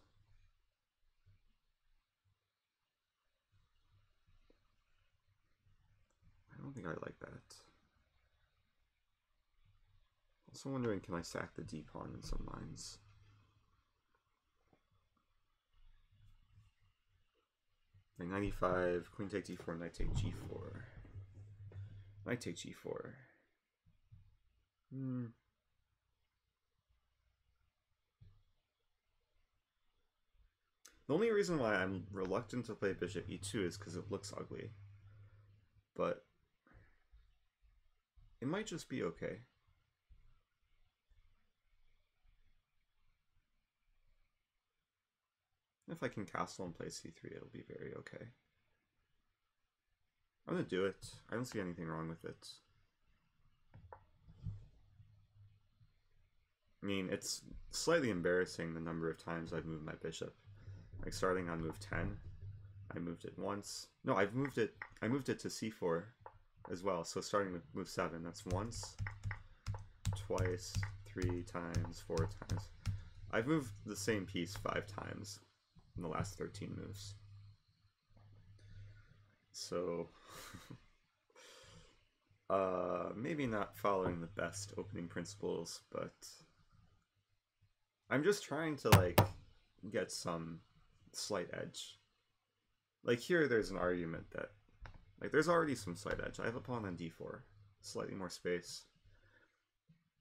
I don't think I like that. Also wondering, can I sack the d pawn in some lines? Like 95, queen take d4, knight take g4. Knight take g4. The only reason why I'm reluctant to play bishop e2 is because it looks ugly. But it might just be okay. If I can castle and play c3, it'll be very okay. I'm gonna do it. I don't see anything wrong with it. I mean, it's slightly embarrassing the number of times I've moved my bishop. Like starting on move 10, I moved it once. No, I moved it to c4 as well. So starting with move 7, that's once, twice, 3 times, 4 times. I've moved the same piece 5 times in the last 13 moves. So maybe not following the best opening principles, but I'm just trying to like get some slight edge. Like here there's an argument that like there's already some slight edge. I have a pawn on d4, slightly more space.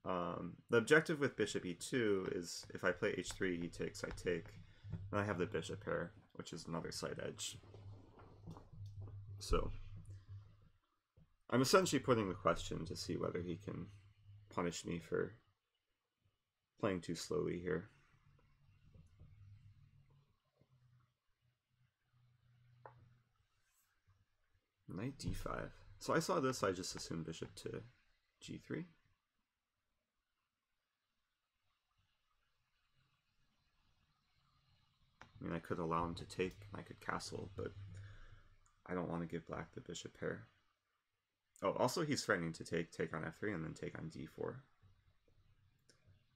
The objective with bishop e2 is if I play h3, he takes, I take, and I have the bishop pair, which is another slight edge. So I'm essentially putting the question to see whether he can punish me for playing too slowly here. Knight d5. So I saw this, I just assumed bishop to g3. I mean, I could allow him to take, I could castle, but I don't want to give black the bishop pair. Oh, also he's threatening to take on f3 and then take on d4.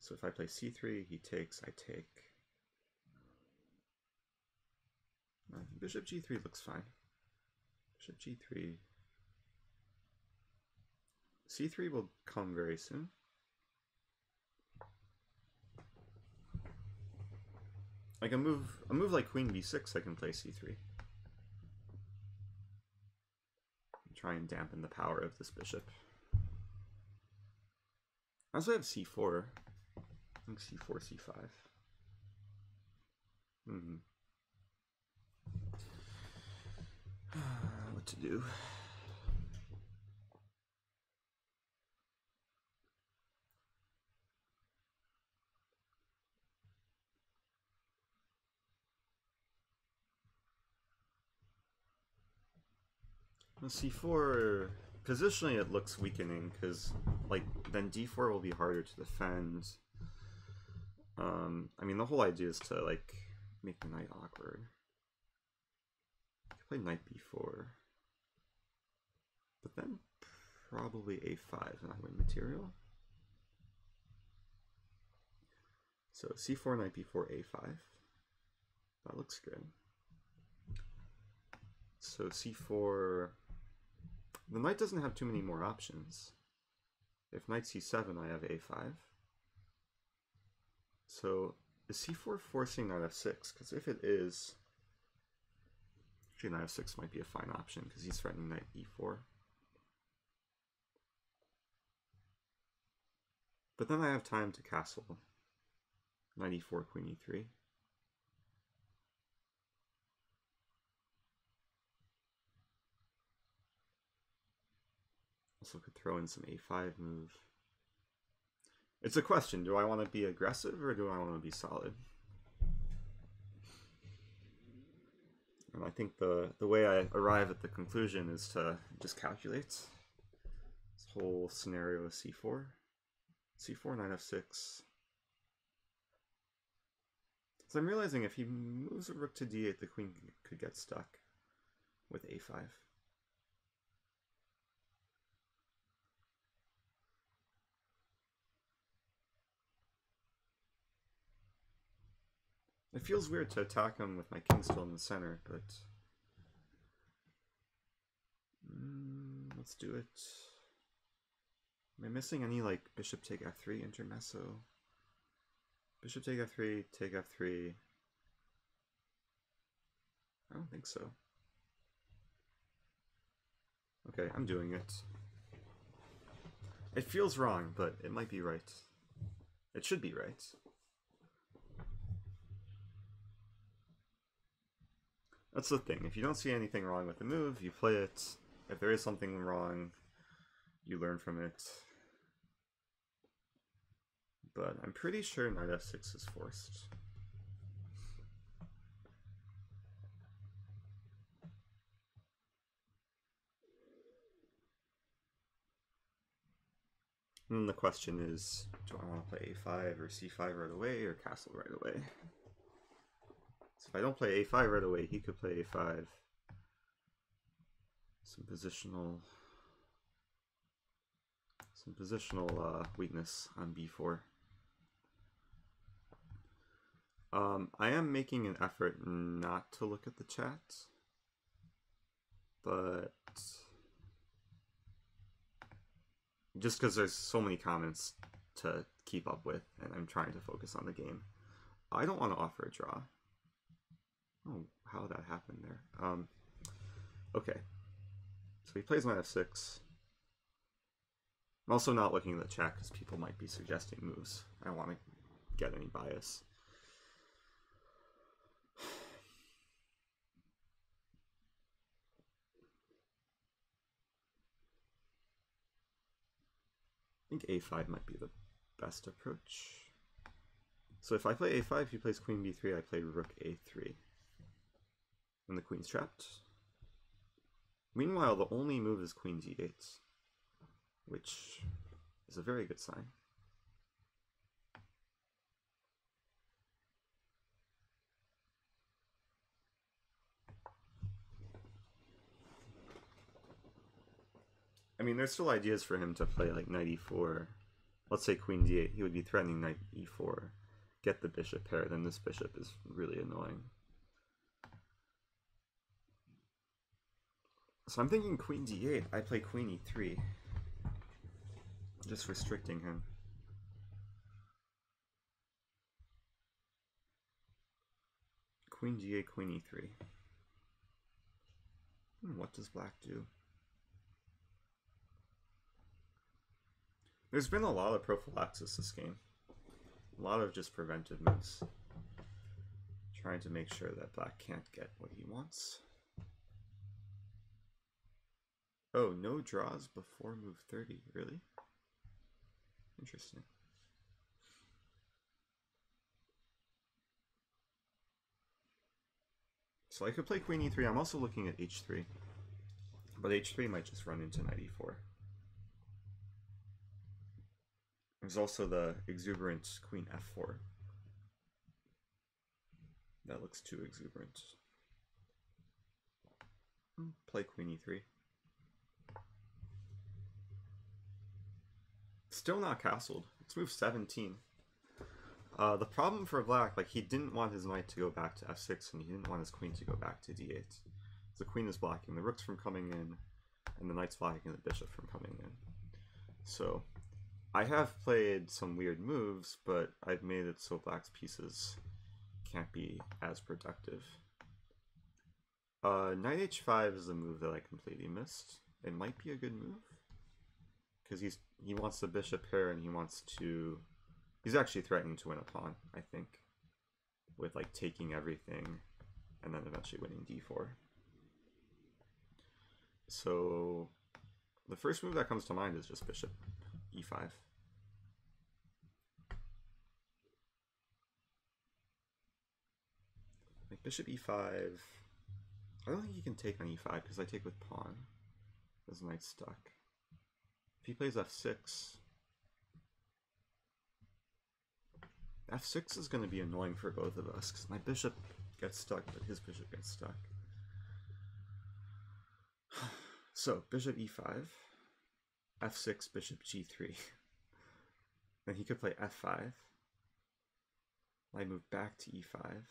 So if I play c3, he takes, I take. Bishop g3 looks fine. Bishop g3. c3 will come very soon. Like a move like queen b6, I can play c3. Try and dampen the power of this bishop. I also have c4. I think c4, c5. What to do? c4, positionally it looks weakening because like then d4 will be harder to defend. I mean the whole idea is to like make the knight awkward. I could play knight b4. But then probably a5 and I win material. So c4, knight b4, a5. That looks good. So c4... The knight doesn't have too many more options. If knight c7, I have a5. So is c4 forcing knight f6? Because if it is, actually knight f6 might be a fine option because he's threatening knight e4. But then I have time to castle knight e4, queen e3. Also could throw in some a5 move. It's a question, do I want to be aggressive or do I want to be solid? And I think the way I arrive at the conclusion is to just calculate this whole scenario of c4. c4, knight f6. So I'm realizing if he moves a rook to d8, the queen could get stuck with a5. It feels weird to attack him with my king still in the center, but let's do it. Am I missing any like bishop take f3 intermezzo? Bishop take f3, take f3. I don't think so. Okay, I'm doing it. It feels wrong, but it might be right. It should be right. That's the thing. If you don't see anything wrong with the move, you play it. If there is something wrong, you learn from it. But I'm pretty sure knight f6 is forced. And then the question is, do I want to play a5 or c5 right away or castle right away? So if I don't play a5 right away, he could play a5. Some positional weakness on b4. I am making an effort not to look at the chat, but just because there's so many comments to keep up with and I'm trying to focus on the game, I don't want to offer a draw. Oh, how that happened there. Okay, so he plays knight f6. I'm also not looking at the chat because people might be suggesting moves. I don't want to get any bias. I think a5 might be the best approach. So if I play a5, he plays queen b3, I play rook a3. And the queen's trapped. Meanwhile, the only move is queen d8, which is a very good sign. I mean, there's still ideas for him to play like knight e4. Let's say queen d8, he would be threatening knight e4. Get the bishop pair, then this bishop is really annoying. So I'm thinking queen d8, I play queen e3. Just restricting him. Queen d8, queen e3. What does black do? There's been a lot of prophylaxis this game. A lot of just preventive moves. Trying to make sure that black can't get what he wants. Oh, no draws before move 30, really? Interesting. So I could play queen e3. I'm also looking at h3. But h3 might just run into knight e4. There's also the exuberant queen f4 That looks too exuberant. Play queen e3. Still not castled. It's move 17. The problem for black, like, he didn't want his knight to go back to f6, and he didn't want his queen to go back to d8. The queen is blocking the rooks from coming in, and the knight's blocking the bishop from coming in. So, I have played some weird moves, but I've made it so black's pieces can't be as productive. Knight h5 is a move that I completely missed. It might be a good move, because he wants the bishop here, and he wants to... He's actually threatening to win a pawn, I think, with like taking everything and then eventually winning d4. So the first move that comes to mind is just bishop e5. Like bishop e5, I don't think he can take on e5 because I take with pawn. This knight's stuck. If he plays f6, f6 is going to be annoying for both of us because my bishop gets stuck, but his bishop gets stuck. So, bishop e5, f6, bishop g3. Then he could play f5. I move back to e5.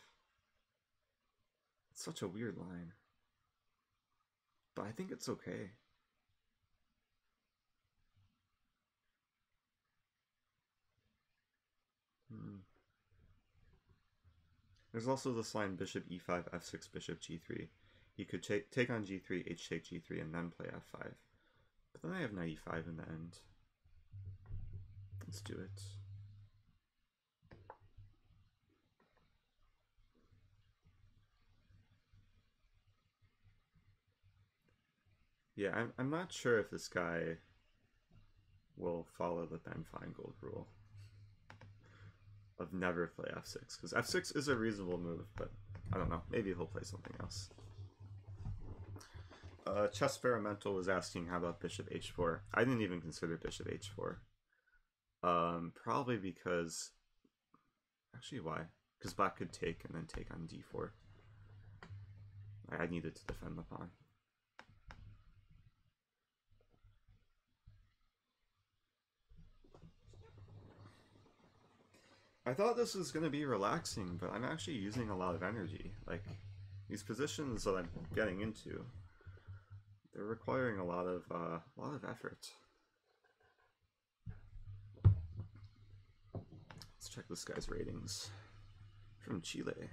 It's such a weird line. But I think it's okay. There's also this line bishop e5, f6, bishop g3. He could take on g3, h take g3, and then play f5. But then I have knight e5 in the end. Let's do it. Yeah, I'm not sure if this guy will follow the Ben Feingold rule of never play f6, because f6 is a reasonable move, but I don't know, maybe he'll play something else. Chess Experimental was asking how about bishop h4. I didn't even consider bishop h4. Probably because... Actually, why? Because black could take and then take on d4. I needed to defend the pawn. I thought this was going to be relaxing, but I'm actually using a lot of energy. Like, these positions that I'm getting into, they're requiring a lot of effort. Let's check this guy's ratings. From Chile.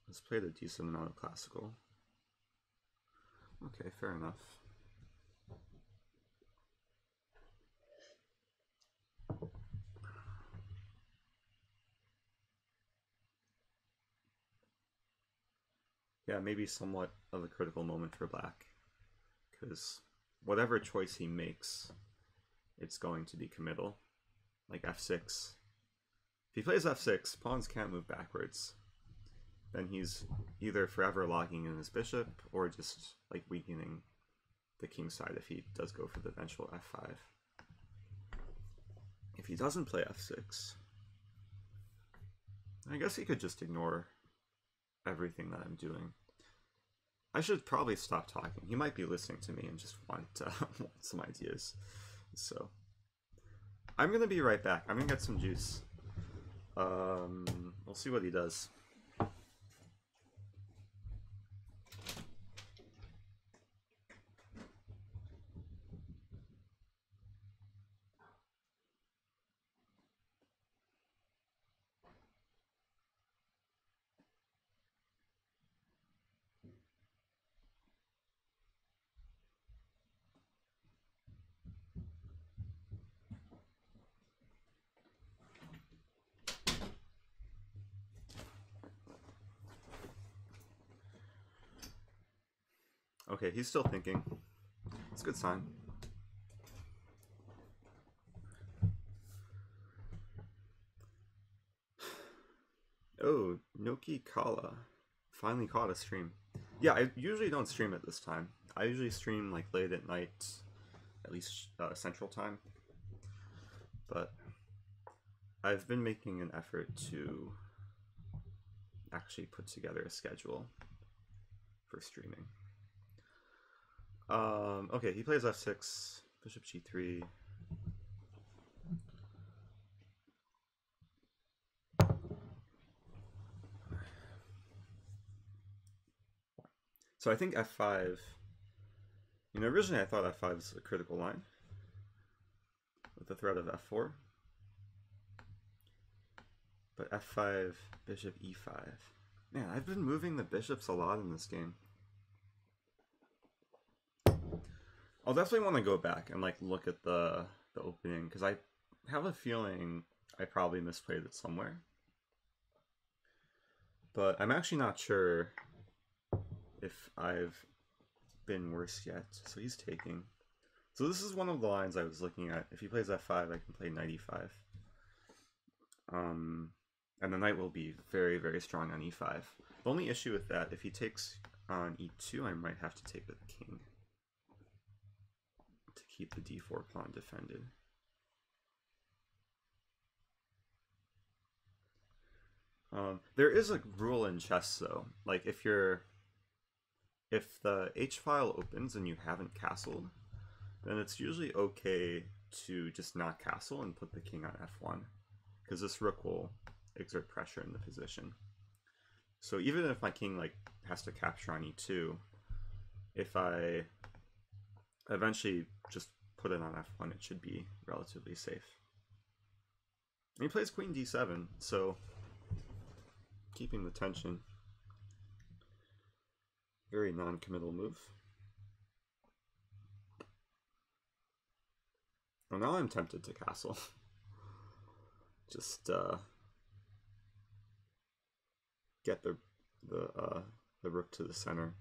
Let's play a decent amount of classical. Okay, fair enough. Yeah, maybe somewhat of a critical moment for black, because whatever choice he makes, it's going to be committal. Like f6. If he plays f6, pawns can't move backwards. Then he's either forever locking in his bishop, or just like weakening the king side if he does go for the eventual f5. If he doesn't play f6, I guess he could just ignore everything that I'm doing. I should probably stop talking. He might be listening to me and just want some ideas. So I'm gonna be right back. I'm gonna get some juice. We'll see what he does. Okay, he's still thinking. It's a good sign. Oh, Noki Kala finally caught a stream. Yeah, I usually don't stream at this time. I usually stream like late at night, at least Central Time. But I've been making an effort to actually put together a schedule for streaming. Okay, he plays f6, bishop g3. So I think f5, originally I thought f5 was a critical line with the threat of f4. But f5, bishop e5. Man, I've been moving the bishops a lot in this game. I'll definitely want to go back and look at the opening, because I have a feeling I probably misplayed it somewhere. But I'm actually not sure if I've been worse yet. So he's taking. So this is one of the lines I was looking at. If he plays f5, I can play knight e5. And the knight will be very, very strong on e5. The only issue with that, if he takes on e2, I might have to take with the king to keep the d4 pawn defended. There is a rule in chess, though. Like if the h file opens and you haven't castled, then it's usually okay to just not castle and put the king on f1, because this rook will exert pressure in the position. So even if my king has to capture on e2, if I eventually just put it on f1, it should be relatively safe. And he plays queen d7, so keeping the tension. Very non-committal move. Well, now I'm tempted to castle. Just get the rook to the center.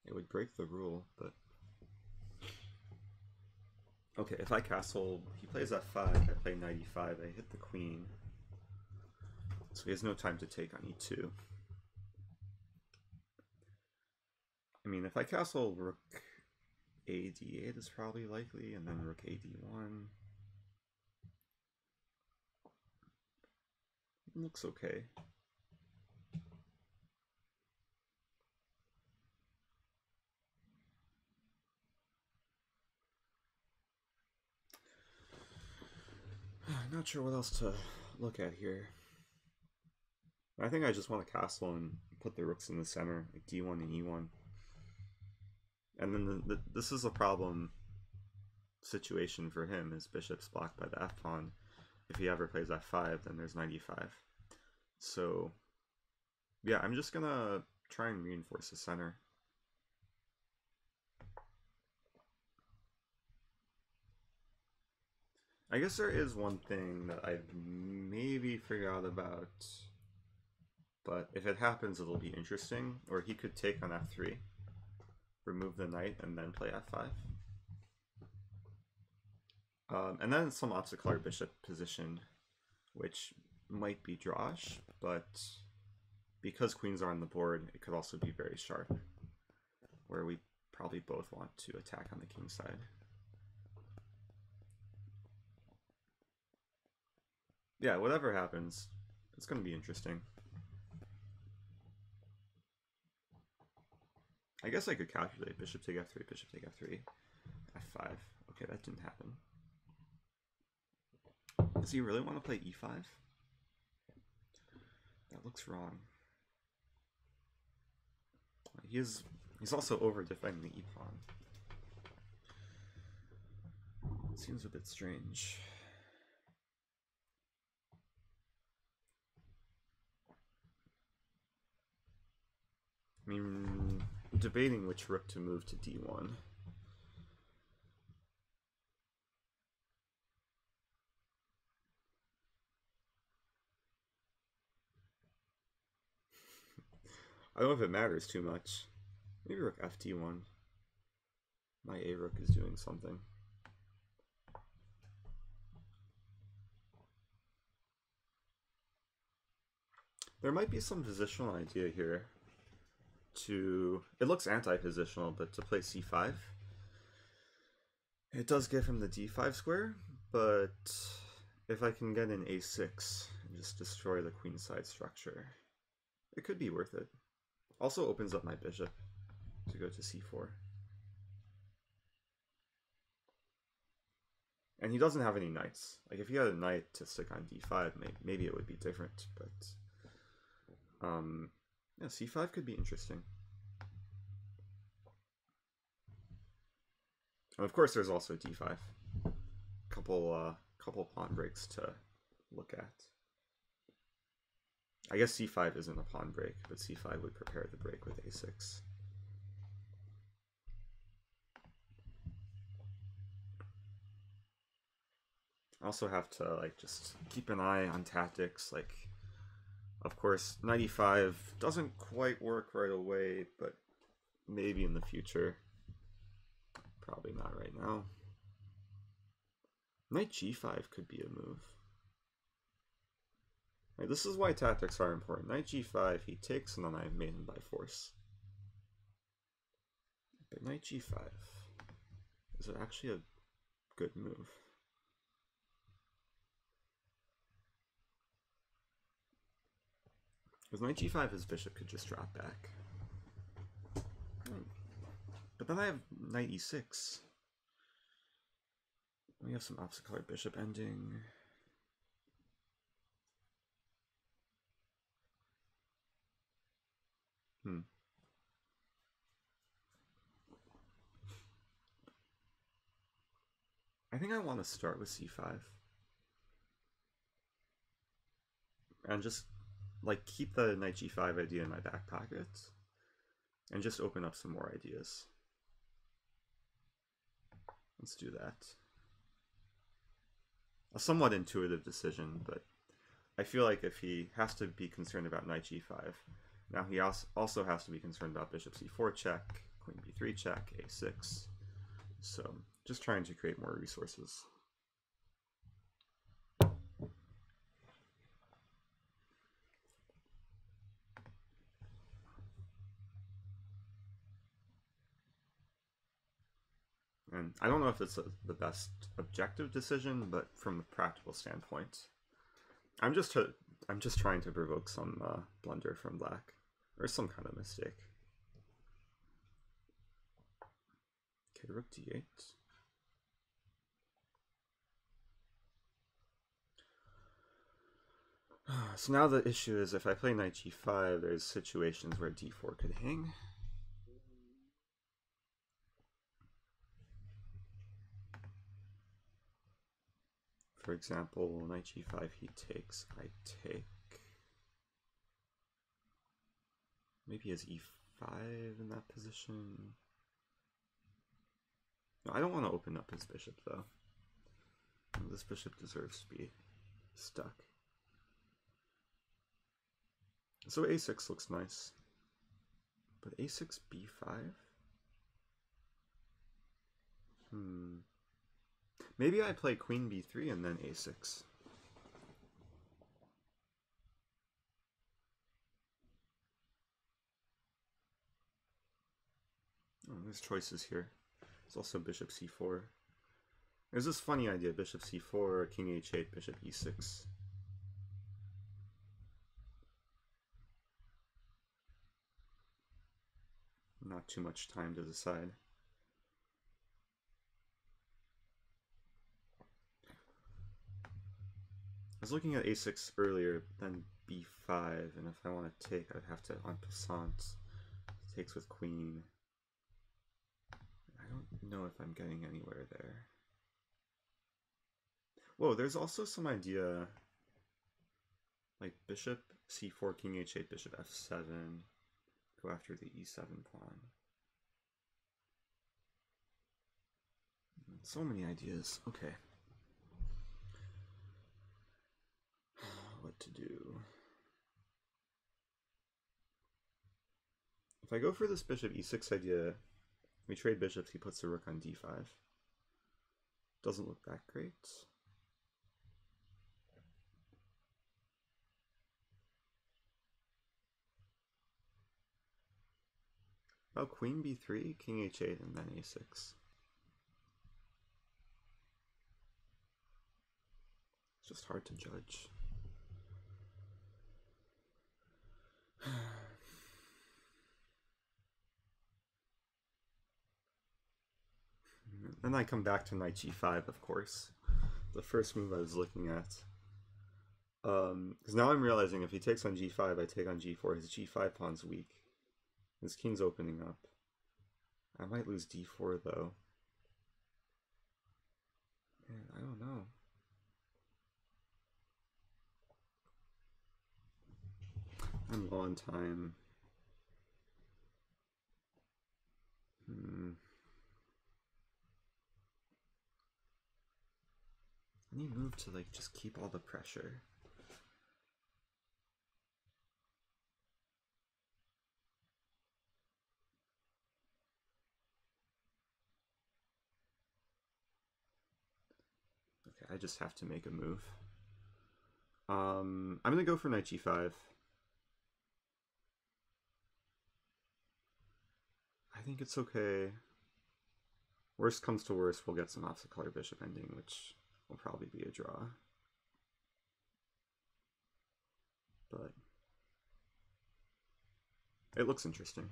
It would break the rule, but okay. If I castle, he plays f5. I play knight e5. I hit the queen, so he has no time to take on e2. I mean, if I castle, rook a d8 is probably likely, and then rook a d1. It looks okay. I'm not sure what else to look at here. I think I just want to castle and put the rooks in the center, like d1 and e1. And then this is a problem situation for him. His bishop's blocked by the f-pawn. If he ever plays f5, then there's knight e5. So, yeah, I'm just gonna try and reinforce the center. I guess there is one thing that I've maybe figured out about, but if it happens, it'll be interesting. Or he could take on f3, remove the knight, and then play f5. And then some obstacle bishop position, which might be drawish, but because queens are on the board, it could also be very sharp, where we probably both want to attack on the king side. Yeah, whatever happens, it's going to be interesting. I guess I could calculate bishop take f3, bishop take f3, f5. Okay, that didn't happen. Does he really want to play e5? That looks wrong. He's also over defending the e-pawn. Seems a bit strange. I mean, debating which rook to move to d1. I don't know if it matters too much. Maybe rook fd1. My a rook is doing something. There might be some positional idea here to, it looks anti-positional, but to play c5. It does give him the d5 square, but if I can get an a6 and just destroy the queenside structure, it could be worth it. Also opens up my bishop to go to c4. And he doesn't have any knights. Like, if he had a knight to stick on d5, maybe it would be different, but... yeah, c5 could be interesting. And of course, there's also d5. Couple pawn breaks to look at. I guess c5 isn't a pawn break, but c5 would prepare the break with a6. I also have to like just keep an eye on tactics. Like, of course, knight e5 doesn't quite work right away, but maybe in the future. Probably not right now. Knight g5 could be a move. Right, this is why tactics are important. Knight g5, he takes, and then I made him by force. But knight g5, is it actually a good move? Because knight g5, his bishop could just drop back. But then I have knight e6. We have some opposite colored bishop ending. I think I want to start with c5. And just like keep the knight g5 idea in my back pocket. And just open up some more ideas. Let's do that. A somewhat intuitive decision, but I feel like if he has to be concerned about knight g5, now he also has to be concerned about bishop c4 check, queen b3 check, a6. So just trying to create more resources. And I don't know if it's the best objective decision, but from a practical standpoint, I'm just trying to provoke some blunder from black, or some kind of mistake. Okay, rook d8. So now the issue is if I play knight g5, there's situations where d4 could hang. For example, knight g5, he takes, I take. Maybe his e5 in that position. No, I don't want to open up his bishop, though. This bishop deserves to be stuck. So a6 looks nice. But a6, b5? Maybe I play queen b3 and then a6. Oh, there's choices here. There's also bishop c4. There's this funny idea, bishop c4, king h8, bishop e6. Not too much time to decide. I was looking at a6 earlier, then b5, and if I want to take, I'd have to en passant. Takes with queen. I don't know if I'm getting anywhere there. Whoa, there's also some idea like bishop c4, king h8, bishop f7, go after the e7 pawn. So many ideas. Okay. What to do? If I go for this bishop e6 idea, we trade bishops, he puts the rook on d5. Doesn't look that great. Oh, queen b3, king h8, and then a6. just hard to judge. Then I come back to knight g5, of course. The first move I was looking at. Because now I'm realizing if he takes on g5, I take on g4. His g5 pawn's weak. His king's opening up. I might lose d4 though. Man, I don't know. I'm low on time. Any move to like just keep all the pressure. Okay, I just have to make a move. I'm gonna go for knight g5. I think it's okay. Worst comes to worst, we'll get some opposite color bishop ending, which will probably be a draw. But it looks interesting.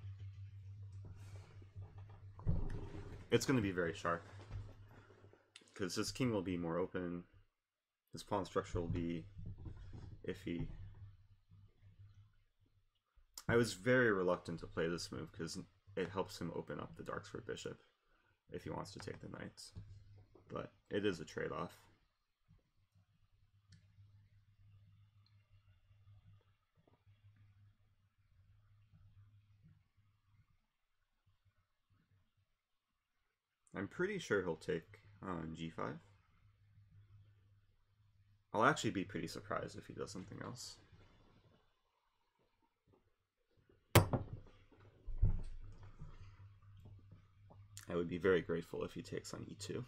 It's going to be very sharp, because his king will be more open, his pawn structure will be iffy. I was very reluctant to play this move because it helps him open up the dark square bishop if he wants to take the knights, but it is a trade-off. I'm pretty sure he'll take on g5. I'll actually be pretty surprised if he does something else. I would be very grateful if he takes on e2.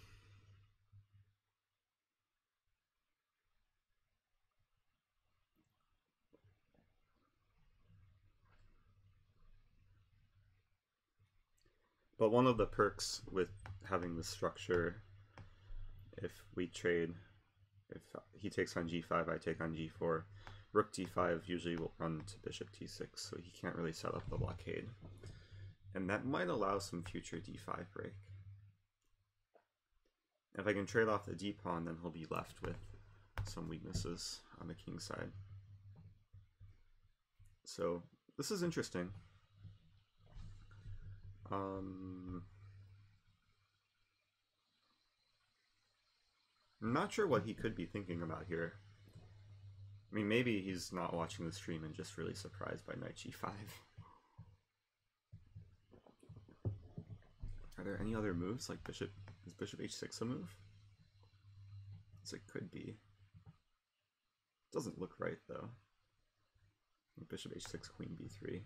But one of the perks with having this structure, if we trade, if he takes on g5, I take on g4, rook d5 usually will run to bishop t6, so he can't really set up the blockade. And that might allow some future d5 break. If I can trade off the d pawn, then he'll be left with some weaknesses on the king side. So this is interesting. I'm not sure what he could be thinking about here. I mean, maybe he's not watching the stream and just really surprised by knight g5. Are there any other moves like bishop? Is bishop h6 a move? So it could be. Doesn't look right though. Bishop h6, queen b3.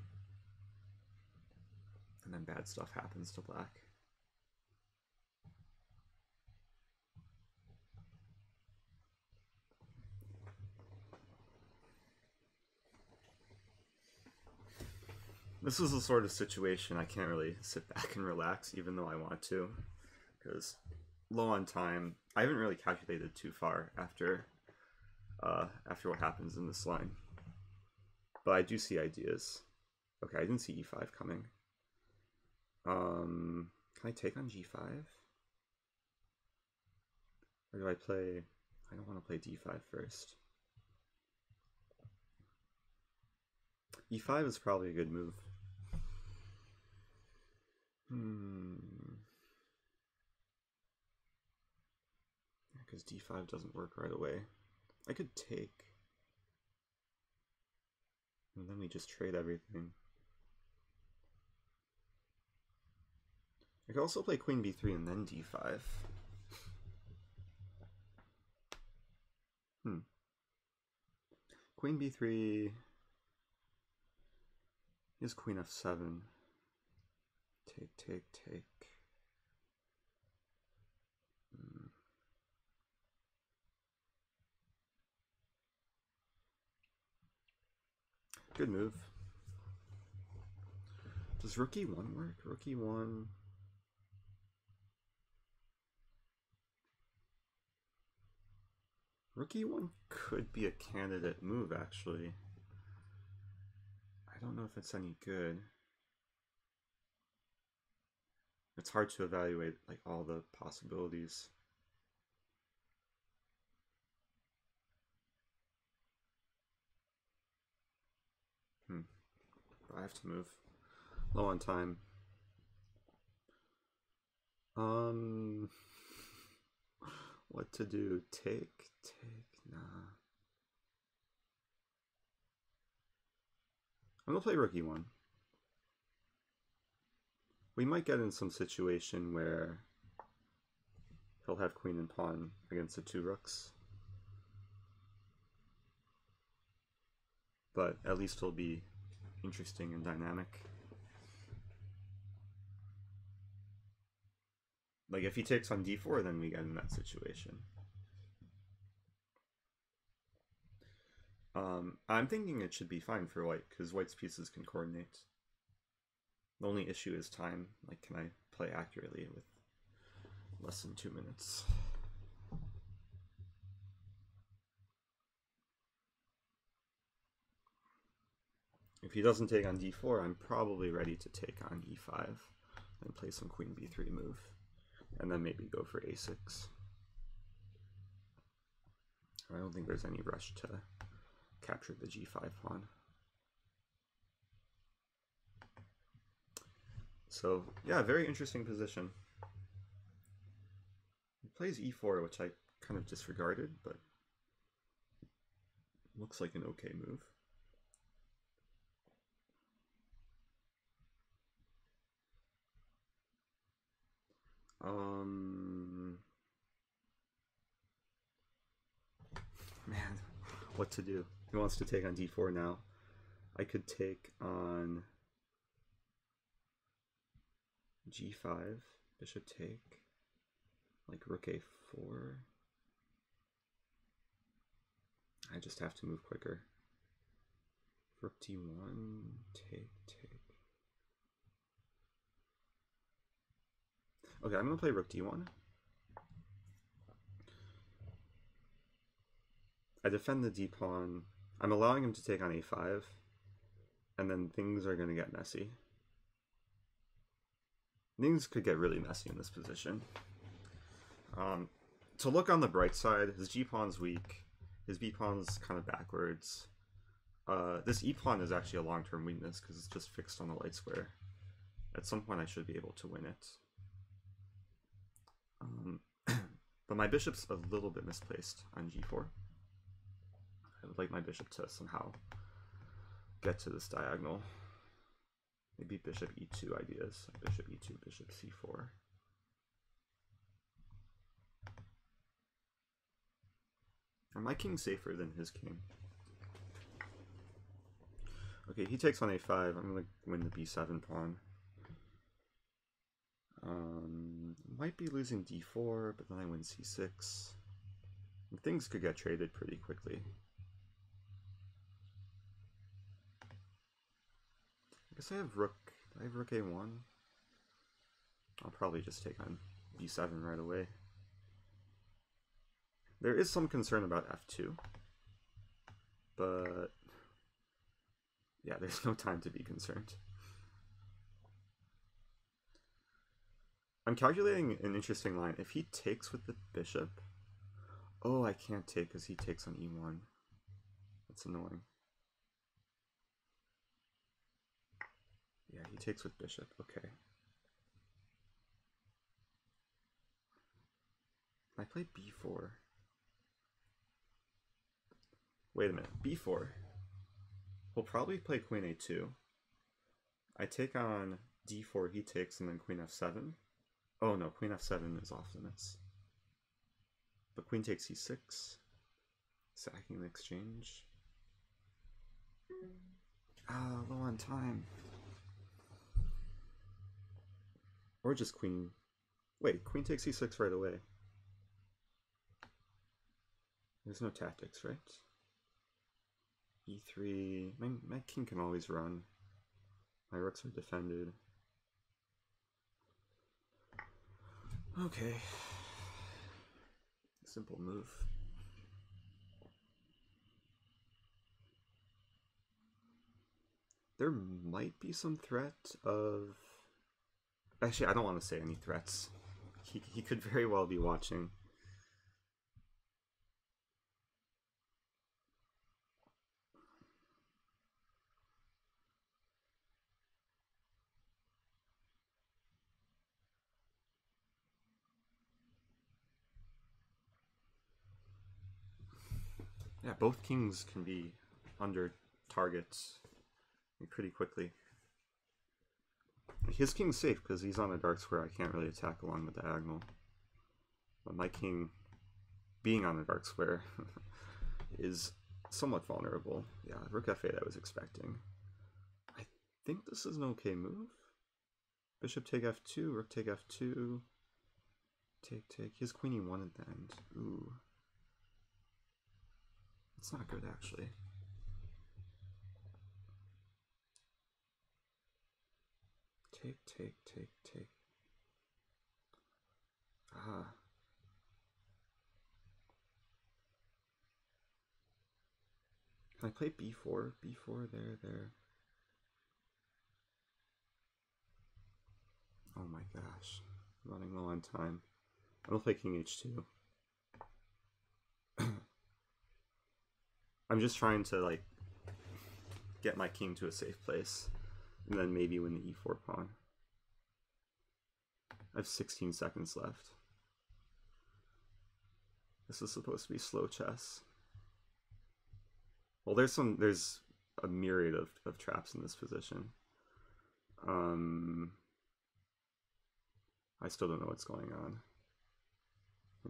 And then bad stuff happens to black. This is the sort of situation I can't really sit back and relax, even though I want to, because low on time. I haven't really calculated too far after what happens in this line, but I do see ideas. Okay, I didn't see e5 coming. Can I take on g5? Or do I play... I don't want to play d5 first. e5 is probably a good move. Because d5 doesn't work right away. I could take. And then we just trade everything. I could also play queen b3 and then d5. Queen b3 is queen f7. Take, take, take. Good move. Does rook e1 work? Rook e1. Rook e1 could be a candidate move, actually. I don't know if it's any good. It's hard to evaluate like all the possibilities. I have to move. Low on time. What to do? Take, nah. I'm gonna play rook e1. We might get in some situation where he'll have queen and pawn against the 2 rooks. But at least it'll be interesting and dynamic. Like if he takes on d4, then we get in that situation. I'm thinking it should be fine for white, because white's pieces can coordinate. The only issue is time. Like, can I play accurately with less than 2 minutes? If he doesn't take on d4, I'm probably ready to take on e5 and play some queen b3 move, and then maybe go for a6. I don't think there's any rush to capture the g5 pawn. So yeah, very interesting position. He plays e4, which I kind of disregarded, but looks like an okay move. Man, what to do? He wants to take on d4 now. I could take on g5, bishop take, like rook a4. I just have to move quicker. Rook d1, take. Okay, I'm gonna play rook d1. I defend the d pawn. I'm allowing him to take on a5, and then things are gonna get messy. Things could get really messy in this position. To look on the bright side, his g-pawn's weak. His b-pawn's kind of backwards. This e-pawn is actually a long-term weakness because it's just fixed on the light square. At some point I should be able to win it. But my bishop's a little bit misplaced on g4. I would like my bishop to somehow get to this diagonal. Maybe bishop e2 ideas. Bishop e2, bishop c4. Are my king safer than his king? Okay, he takes on a5. I'm going to win the b7 pawn. Might be losing d4, but then I win c6. And things could get traded pretty quickly. I guess I have rook. I have rook a1. I'll probably just take on b7 right away. There is some concern about f2, but yeah, there's no time to be concerned. I'm calculating an interesting line. If he takes with the bishop, oh, I can't take because he takes on e1. That's annoying. Yeah, he takes with bishop. Okay. I play b4. Wait a minute, b4. We'll probably play queen a2. I take on d4, he takes, and then queen f7. Oh no, queen f7 is off limits. But queen takes e6. Sacking the exchange. Ah, low on time. Or just queen. Wait, queen takes e6 right away. There's no tactics, right? e3. My king can always run. My rooks are defended. Okay. Simple move. there might be some threat of... Actually, I don't want to say any threats. He could very well be watching. Yeah, both kings can be under targets pretty quickly. His king's safe because he's on a dark square. I can't really attack along the diagonal. But my king, being on a dark square, is somewhat vulnerable. Yeah, rook f8 I was expecting. I think this is an okay move. Bishop take f2, rook take f2. Take. His queen e1 at the end. Ooh. It's not good, actually. Take. Ah. Can I play b4? b4, there. Oh my gosh. Running low on time. I'm gonna play king h2. I'm just trying to, like, get my king to a safe place. And then maybe win the e4 pawn. I have 16 seconds left. This is supposed to be slow chess. Well, there's a myriad of traps in this position. I still don't know what's going on.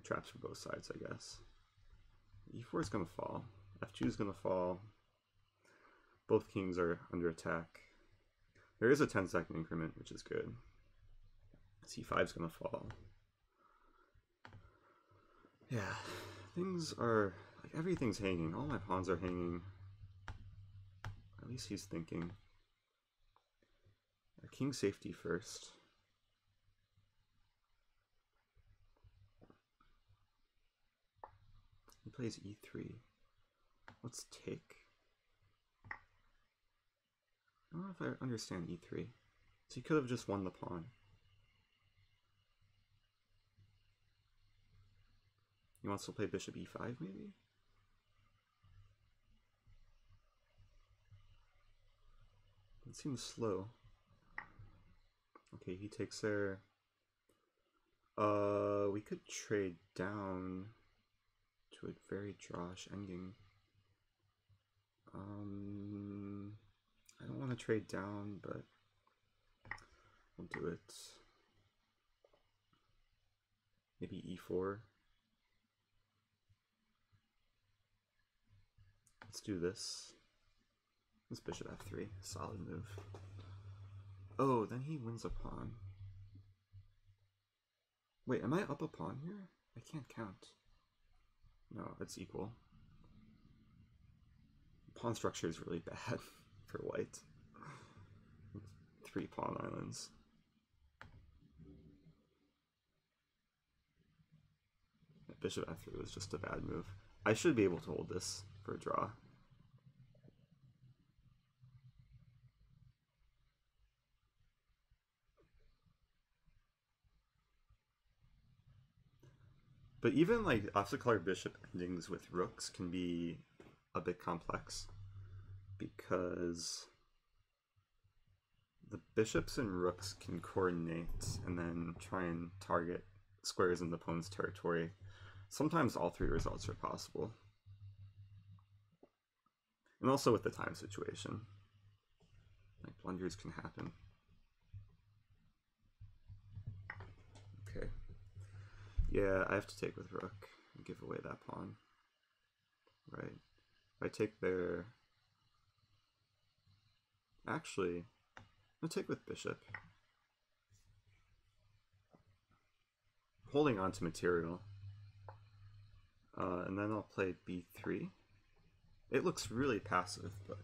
Traps for both sides, I guess. e4 is going to fall. f2 is going to fall. Both kings are under attack. There is a 10-second increment, which is good. c5 is going to fall. Yeah, things are... like, everything's hanging. All my pawns are hanging. At least he's thinking. King safety first. He plays e3. Let's take. I don't know if I understand e3. So he could have just won the pawn. He wants to play bishop e5, maybe? It seems slow. Okay, he takes there. We could trade down to a very drawish ending. I don't want to trade down, but I'll do it. Maybe e4. Let's do this. This bishop f3, solid move. Oh, then he wins a pawn. Wait, am I up a pawn here? I can't count. No, it's equal. Pawn structure is really bad for white. 3 pawn islands. Bishop f3 was just a bad move. I should be able to hold this for a draw. But even like opposite color bishop endings with rooks can be a bit complex because the bishops and rooks can coordinate and then try and target squares in the opponent's territory. Sometimes all 3 results are possible. And also with the time situation. Like blunders can happen. Okay. Yeah, I have to take with rook and give away that pawn. Right. If I take there... Actually, I'll take with bishop. Holding on to material. And then I'll play b3. It looks really passive, but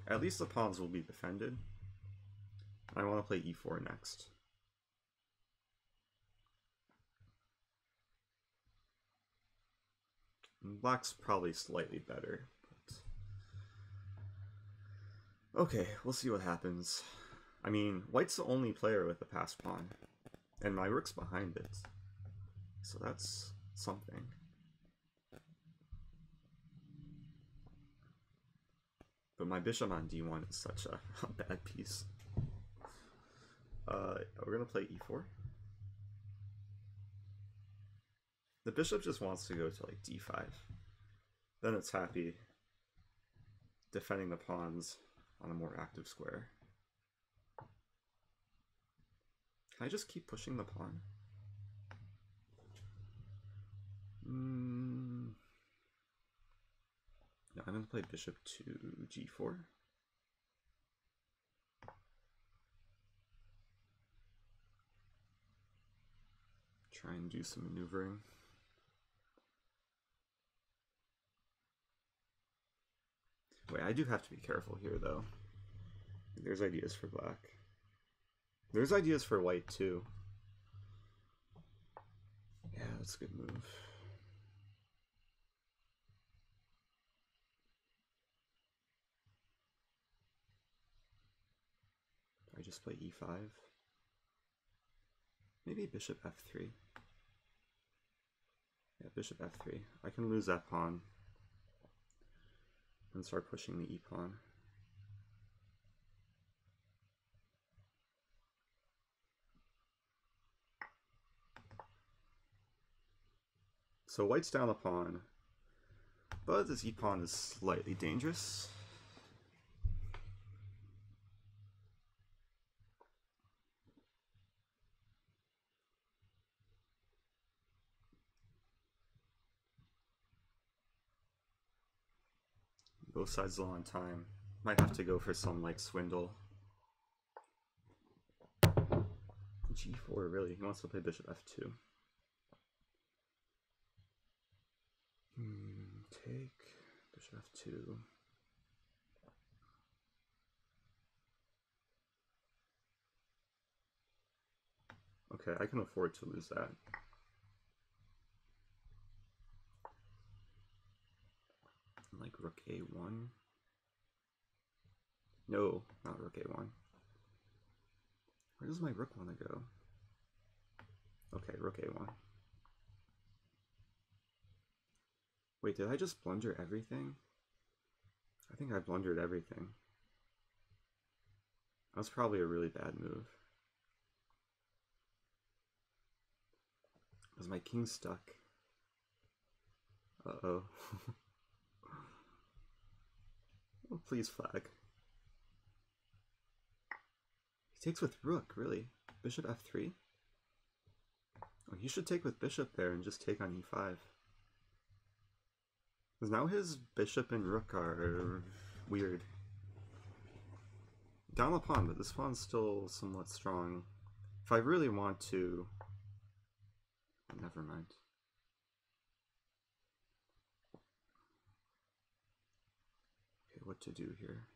at least the pawns will be defended. I want to play e4 next. Black's probably slightly better, but Okay, we'll see what happens. I mean, white's the only player with a pass pawn, and my rook's behind it. So that's something. But my bishop on d1 is such a bad piece. We're gonna play e4. The bishop just wants to go to like d5. Then it's happy defending the pawns on a more active square. Can I just keep pushing the pawn? No, I'm gonna play bishop to g4. Try and do some maneuvering. Wait, I do have to be careful here though. There's ideas for black. There's ideas for white too. Yeah, that's a good move. I just play e5. Maybe bishop f3. Yeah, bishop f3. I can lose that pawn and start pushing the e-pawn. So white's down a pawn, but this e-pawn is slightly dangerous. Both sides low on time. Might have to go for some like swindle. g4, really? He wants to play bishop f2. Take bishop f2. Okay, I can afford to lose that. Like rook a1. No, not rook a1. Where does my rook want to go? Okay, rook a1. Wait, did I just blunder everything? I think I blundered everything. That was probably a really bad move. Was my king stuck? Uh-oh. Oh, please flag. He takes with rook, really? Bishop f3? Oh, he should take with bishop there and just take on e5. Because now his bishop and rook are weird. Down a pawn, but this pawn's still somewhat strong. If I really want to... Never mind. Okay, what to do here?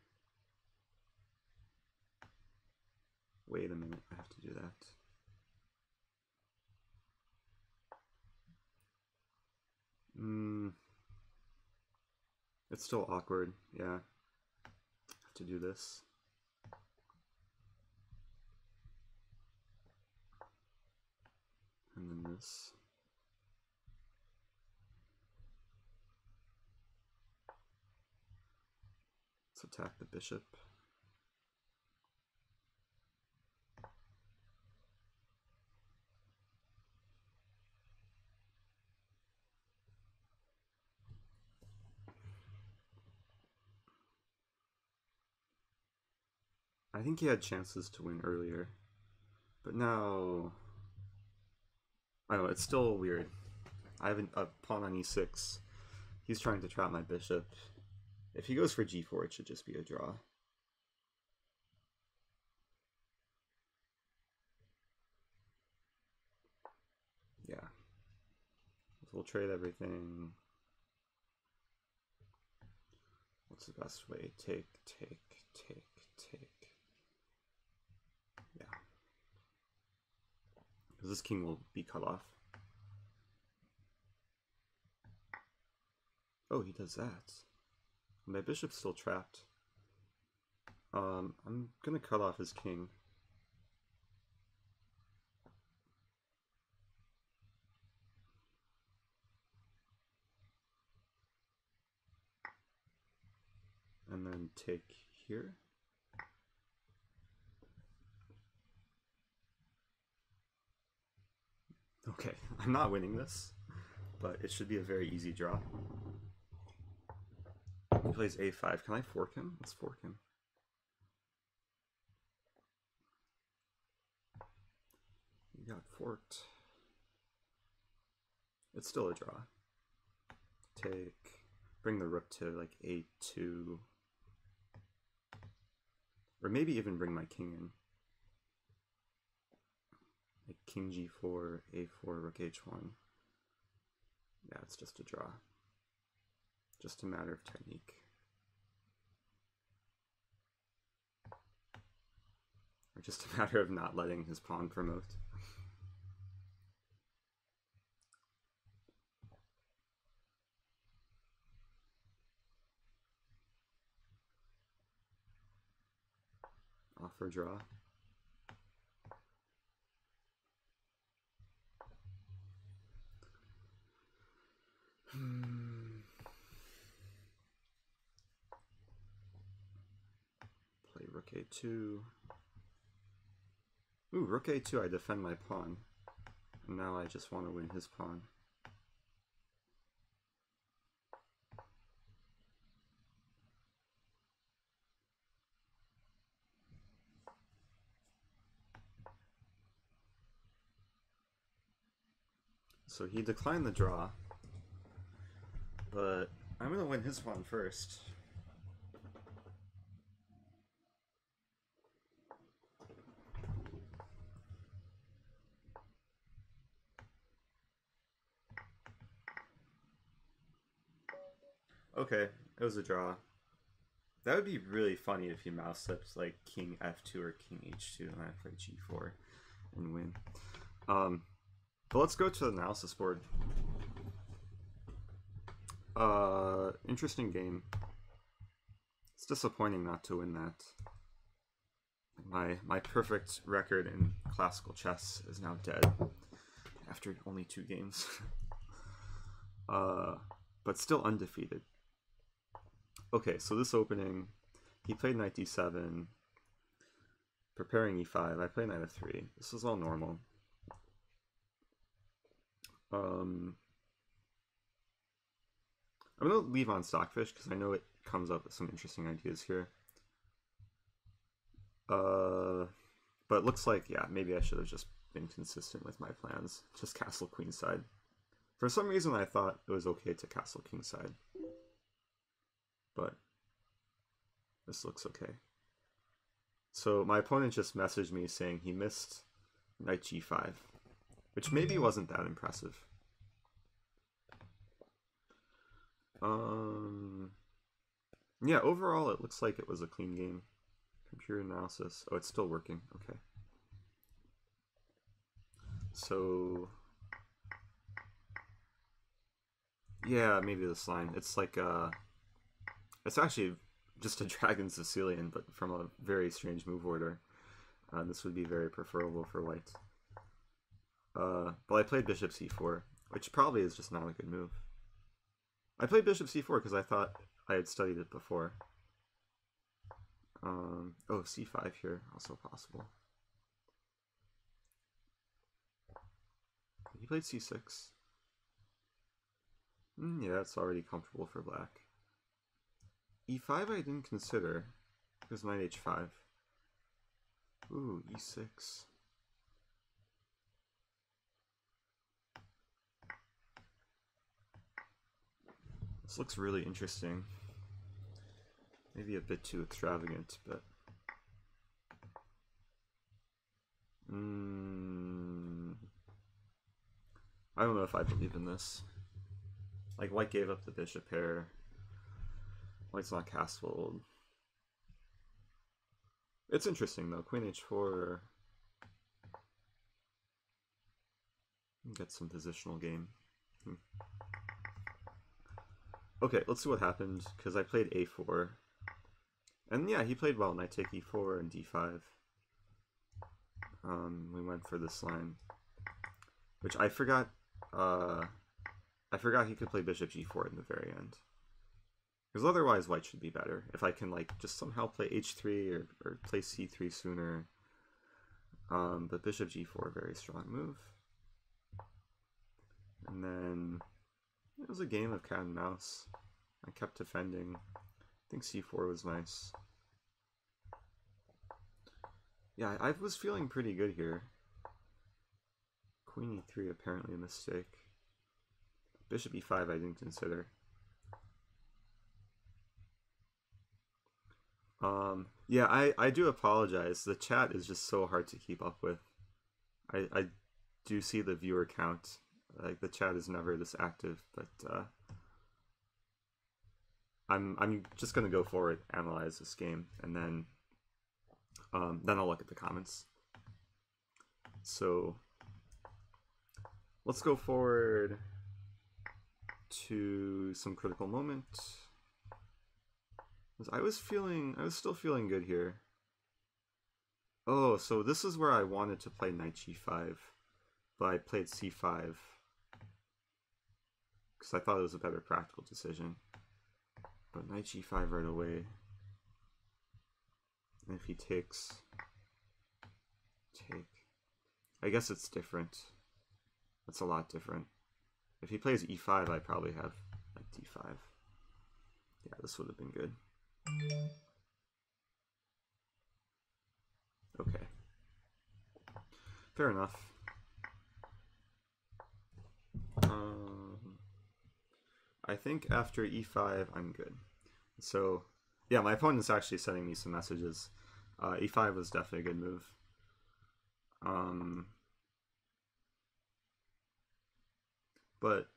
Wait a minute, I have to do that. It's still awkward, yeah. Have to do this. And then this. Let's attack the bishop. I think he had chances to win earlier, but now... I don't know, it's still weird. I have a pawn on e6. He's trying to trap my bishop. If he goes for g4, it should just be a draw. Yeah. We'll trade everything. What's the best way? Take. Yeah. Because this king will be cut off. Oh, he does that. My bishop's still trapped. I'm gonna cut off his king. And then take here. Okay, I'm not winning this, but it should be a very easy draw. He plays a5. Can I fork him? Let's fork him. He got forked. It's still a draw. Take, bring the rook to like a2. Or maybe even bring my king in. Like king g4, a4, rook h1. Yeah, it's just a draw. Just a matter of technique. Or just a matter of not letting his pawn promote. Offer draw. Play rook a2. Ooh, rook a2, I defend my pawn. And now I just want to win his pawn. So he declined the draw, but I'm going to win his pawn first. Okay, it was a draw. That would be really funny if he mouse slips like king f2 or king h2 and I play g4 and win. But let's go to the analysis board. Interesting game. It's disappointing not to win that. My perfect record in classical chess is now dead after only 2 games. But still undefeated. Okay, so this opening, he played knight d7, preparing e5. I played knight f3. This is all normal. I'm going to leave on Stockfish because I know it comes up with some interesting ideas here. But it looks like, yeah, maybe I should have just been consistent with my plans. Just castle queenside. For some reason I thought it was okay to castle kingside. But this looks okay. So my opponent just messaged me saying he missed knight g5, which maybe wasn't that impressive. Yeah, overall it looks like it was a clean game. Computer analysis. Oh, it's still working. Okay. So yeah, maybe this line. It's like it's actually just a Dragon Sicilian, but from a very strange move order. This would be very preferable for white. But I played bishop c4, which probably is just not a good move. I played bishop c4 because I thought I had studied it before. Oh, c5 here, also possible. He played c6. Yeah, it's already comfortable for black. e5 I didn't consider. There's knight h5. Ooh, e6. This looks really interesting. Maybe a bit too extravagant, but... I don't know if I believe in this. Like, white gave up the bishop pair. White's not castled. It's interesting, though. Queen h4... Get some positional game. Okay, let's see what happened, because I played a4. And yeah, he played well. Knight take e4 and d5. We went for this line, which I forgot. I forgot he could play bishop g4 in the very end. Because otherwise white should be better. If I can like just somehow play h3 or play c3 sooner. But bishop g4, very strong move. And then it was a game of cat and mouse. I kept defending. I think c4 was nice. Yeah, I was feeling pretty good here. Queen e3, apparently a mistake. Bishop e5 I didn't consider. Yeah, I do apologize. The chat is just so hard to keep up with. I do see the viewer count. Like, the chat is never this active, but I'm just gonna go forward, analyze this game, and then I'll look at the comments. So let's go forward to some critical moment. I was still feeling good here. Oh, so this is where I wanted to play knight g5, but I played c5 because I thought it was a better practical decision. But knight g5 right away. And if he takes, take. I guess it's different. It's a lot different. If he plays e5, I probably have like d5. Yeah, this would have been good. Okay. Fair enough. I think after e5, I'm good. So, yeah, my opponent's actually sending me some messages. E5 was definitely a good move. But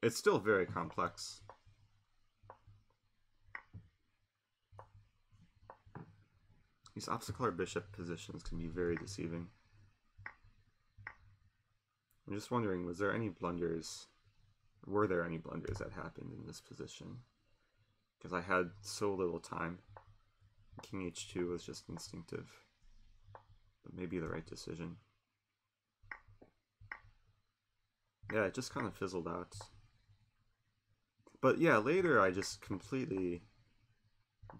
it's still very complex. These obstacle bishop positions can be very deceiving. I'm just wondering, were there any blunders that happened in this position? Because I had so little time. King h2 was just instinctive, but maybe the right decision. Yeah, it just kind of fizzled out. But yeah, later I just completely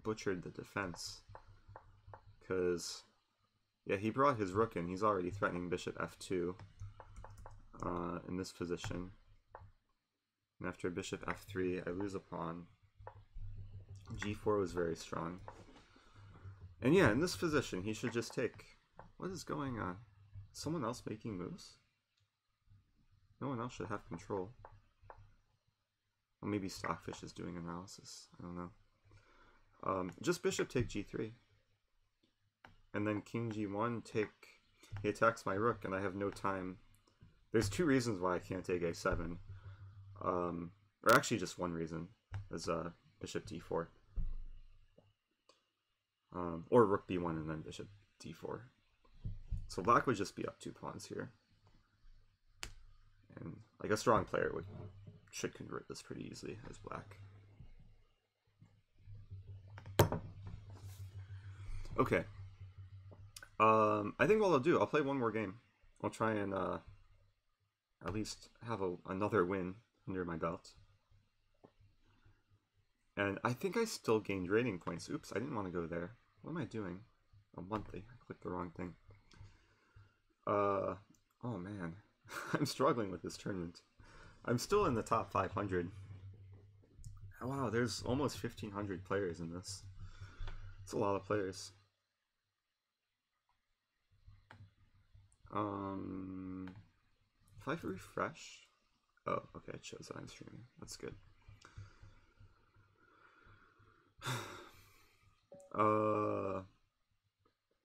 butchered the defense. Because, yeah, he brought his rook in. He's already threatening bishop f2 in this position. And after bishop f3, I lose a pawn. g4 was very strong. And yeah, in this position, he should just take. What is going on? Someone else making moves? No one else should have control. Or maybe Stockfish is doing analysis. I don't know. Just bishop take g3. And then king g1 take. He attacks my rook, and I have no time. There's two reasons why I can't take a7. Or actually just one reason. Is bishop d4. Or rook b1 and then bishop d4. So black would just be up 2 pawns here. And like a strong player should convert this pretty easily as black. Okay. I think what I'll do, I'll play one more game. I'll try and at least have another win under my belt. And I think I still gained rating points. Oops, I didn't want to go there. What am I doing? Oh, monthly. I clicked the wrong thing. Oh man. I'm struggling with this tournament. I'm still in the top 500. Oh, wow, there's almost 1,500 players in this. It's a lot of players. If I refresh... Oh, okay, it shows that I'm streaming. That's good.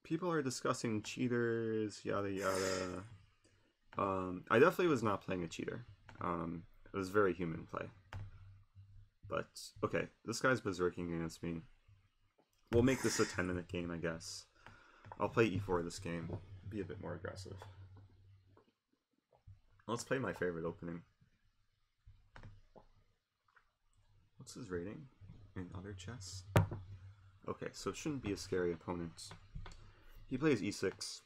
People are discussing cheaters, yada yada. I definitely was not playing a cheater. It was very human play. But, okay, this guy's berserking against me. We'll make this a 10-minute game, I guess. I'll play e4 this game. Be a bit more aggressive. Let's play my favorite opening. What's his rating in other chess? Okay, so it shouldn't be a scary opponent. He plays e6.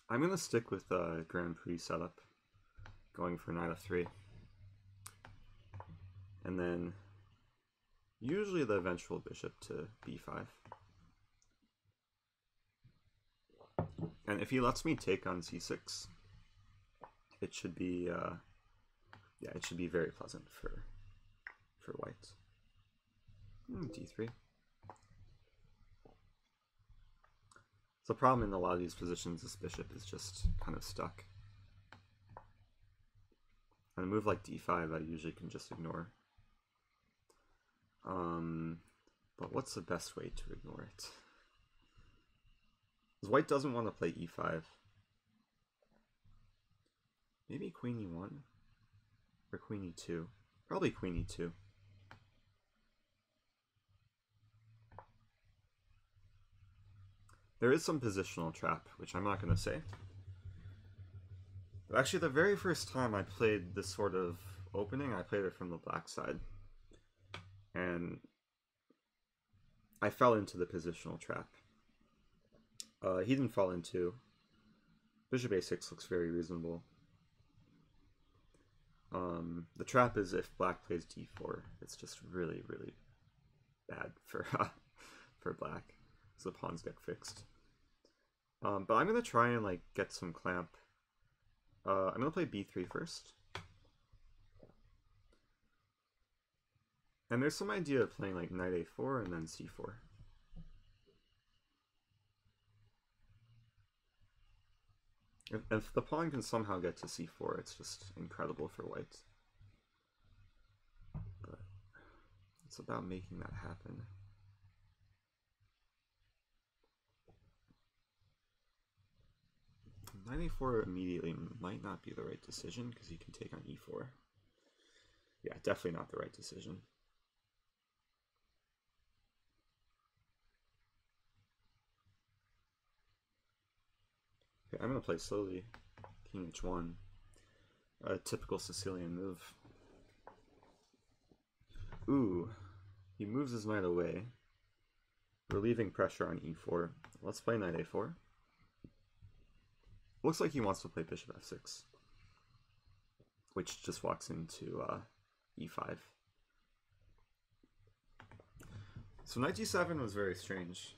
I'm going to stick with Grand Prix setup, going for knight f3. And then usually the eventual bishop to b5. And if he lets me take on c6, it should be yeah, it should be very pleasant for white. d3. So the problem in a lot of these positions, this bishop is just kind of stuck. And a move like d5 I usually can just ignore. But what's the best way to ignore it? Because white doesn't want to play e5. Maybe queen e1? Or queen e2? Probably queen e2. There is some positional trap, which I'm not going to say. But actually, the very first time I played this sort of opening, I played it from the black side. And I fell into the positional trap. He didn't fall into. Bishop a6 looks very reasonable. The trap is if black plays d4. It's just really, really bad for for black, so the pawns get fixed. But I'm gonna try and like get some clamp. I'm gonna play b3 first. And there's some idea of playing like knight a4 and then c4. If the pawn can somehow get to c4, it's just incredible for white. But it's about making that happen. Knight a4 immediately might not be the right decision because he can take on e4. Yeah, definitely not the right decision. Okay, I'm going to play slowly. King h1. A typical Sicilian move. Ooh, he moves his knight away, relieving pressure on e4. Let's play knight a4. Looks like he wants to play bishop f6, which just walks into e5. So knight g7 was very strange.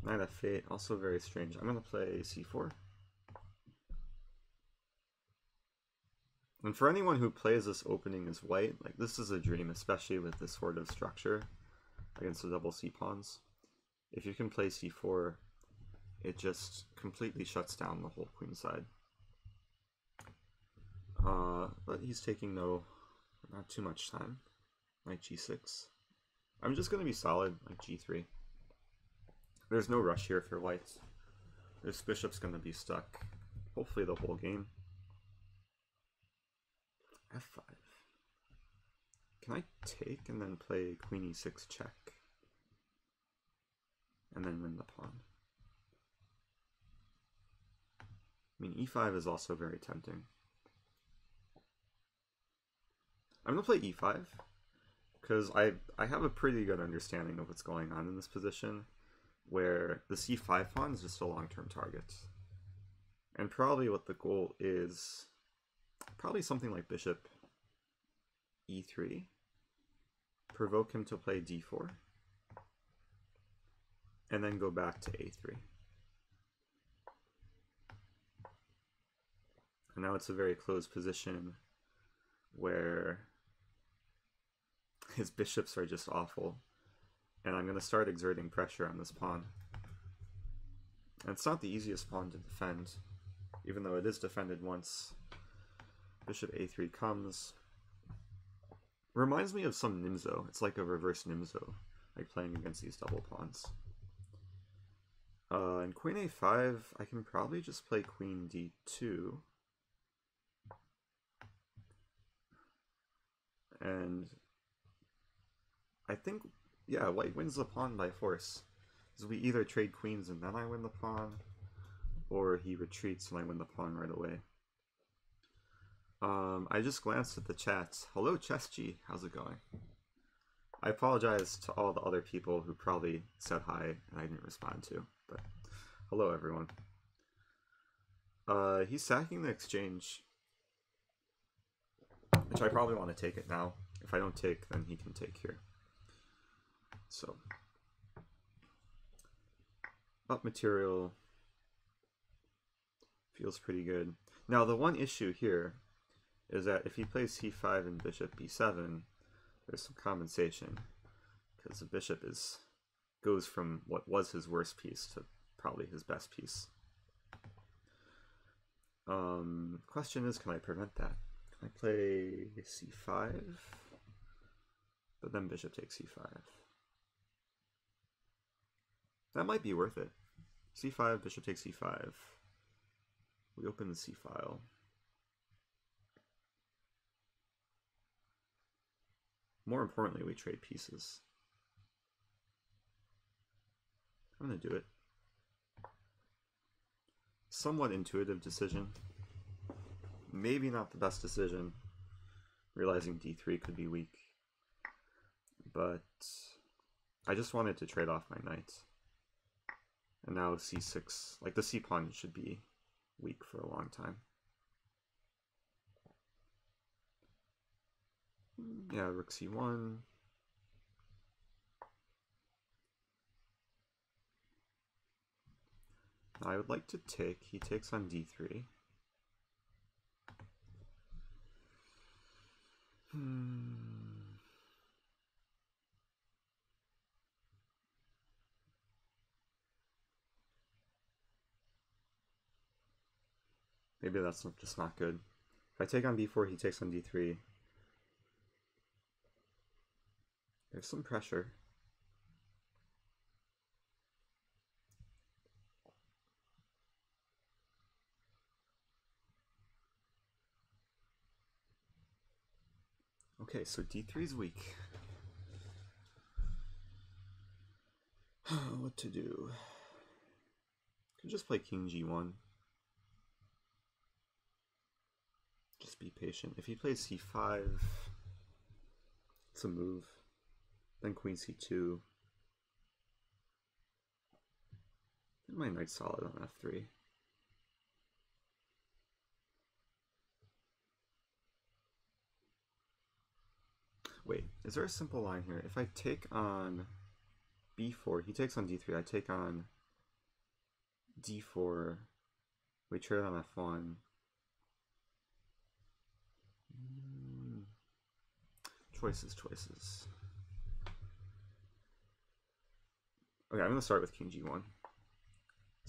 Knight f8, also very strange. I'm going to play c4. And for anyone who plays this opening as white, like this is a dream, especially with this sort of structure against the double c pawns. If you can play c4, it just completely shuts down the whole queen side. But he's taking not too much time. Knight g6. I'm just going to be solid, like g3. There's no rush here for white. This bishop's going to be stuck, hopefully the whole game. f5. Can I take and then play queen e6 check? And then win the pawn? I mean, e5 is also very tempting. I'm going to play e5, because I have a pretty good understanding of what's going on in this position, where the c5 pawn is just a long-term target. And probably what the goal is, probably something like bishop e3, provoke him to play d4, and then go back to a3. And now it's a very closed position where his bishops are just awful, and I'm going to start exerting pressure on this pawn. And it's not the easiest pawn to defend, even though it is defended once. Bishop a3 comes. Reminds me of some Nimzo. It's like a reverse Nimzo, like playing against these double pawns. And queen a5, I can probably just play queen d2. And I think, yeah, white wins the pawn by force. So we either trade queens and then I win the pawn, or he retreats and I win the pawn right away. I just glanced at the chat. Hello, ChessG. How's it going? I apologize to all the other people who probably said hi and I didn't respond to, but hello everyone. He's sacking the exchange, which I probably want to take it now. If I don't take, then he can take here. So, up material feels pretty good. Now the one issue here is that if he plays c5 and bishop b7, there's some compensation, because the bishop goes from what was his worst piece to probably his best piece. Question is, can I prevent that? Can I play c5, but then bishop takes c5? That might be worth it. c5, bishop takes c5. We open the c file. More importantly, we trade pieces. I'm going to do it. Somewhat intuitive decision. Maybe not the best decision, realizing d3 could be weak. But I just wanted to trade off my knight. And now c6, like the c pawn should be weak for a long time. Yeah, rook c1. I would like to take. He takes on d3. Maybe that's just not good. If I take on b4, he takes on d3. There's some pressure. Okay, so d3 is weak. What to do? Could just play king g1. Just be patient. If he plays c5, it's a move. Then queen c2. And my knight's solid on f3. Wait, is there a simple line here? If I take on b4, he takes on d3, I take on d4, we trade on f1. Choices. Okay, I'm going to start with king g1.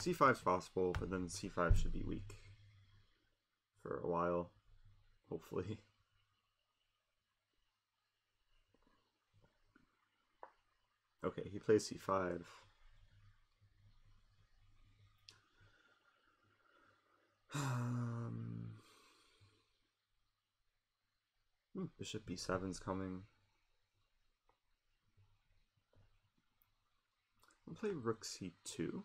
c5 is possible, but then c5 should be weak for a while, hopefully. Okay, he plays c5. Bishop b7's coming. I'll play rook c2.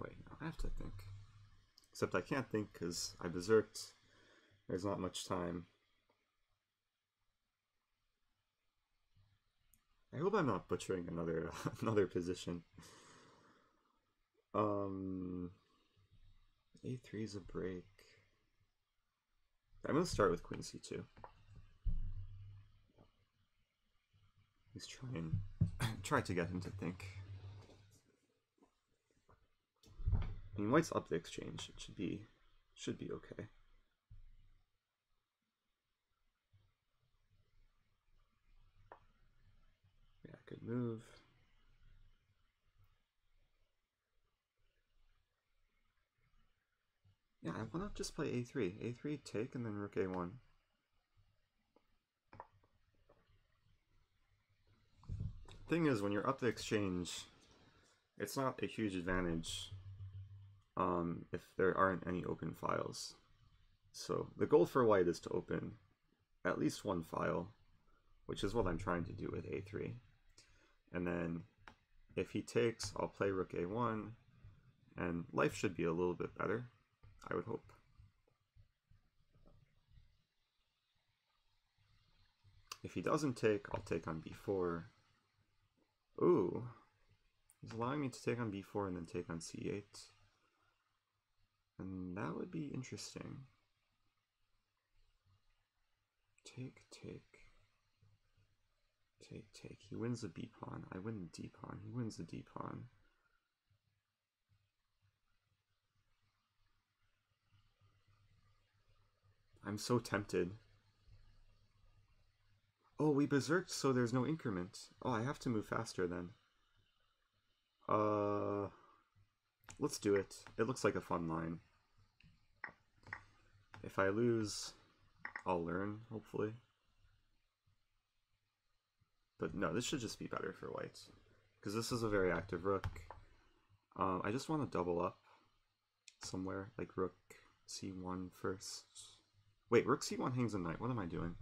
Wait, no, I have to think. Except I can't think because I berserked. There's not much time. I hope I'm not butchering another position. A3 is a break. I'm gonna start with queen c2. He's try to get him to think. I mean, white's up the exchange. It should be okay. Yeah, good move. Yeah, I want to just play a3. a3, take, and then rook a1. Thing is, when you're up the exchange, it's not a huge advantage if there aren't any open files. So the goal for white is to open at least one file, which is what I'm trying to do with a3. And then if he takes, I'll play rook a1, and life should be a little bit better, I would hope. If he doesn't take, I'll take on b4. Ooh. He's allowing me to take on b4 and then take on c8. And that would be interesting. Take, take. Take, take. He wins the b pawn. I win the d pawn. He wins the d pawn. I'm so tempted. Oh, we berserked, so there's no increment. Oh, I have to move faster then. Let's do it. It looks like a fun line. If I lose, I'll learn, hopefully. But no, this should just be better for white. Because this is a very active rook. I just want to double up somewhere, like rook c1 first. Wait, rook c1 hangs a knight. What am I doing?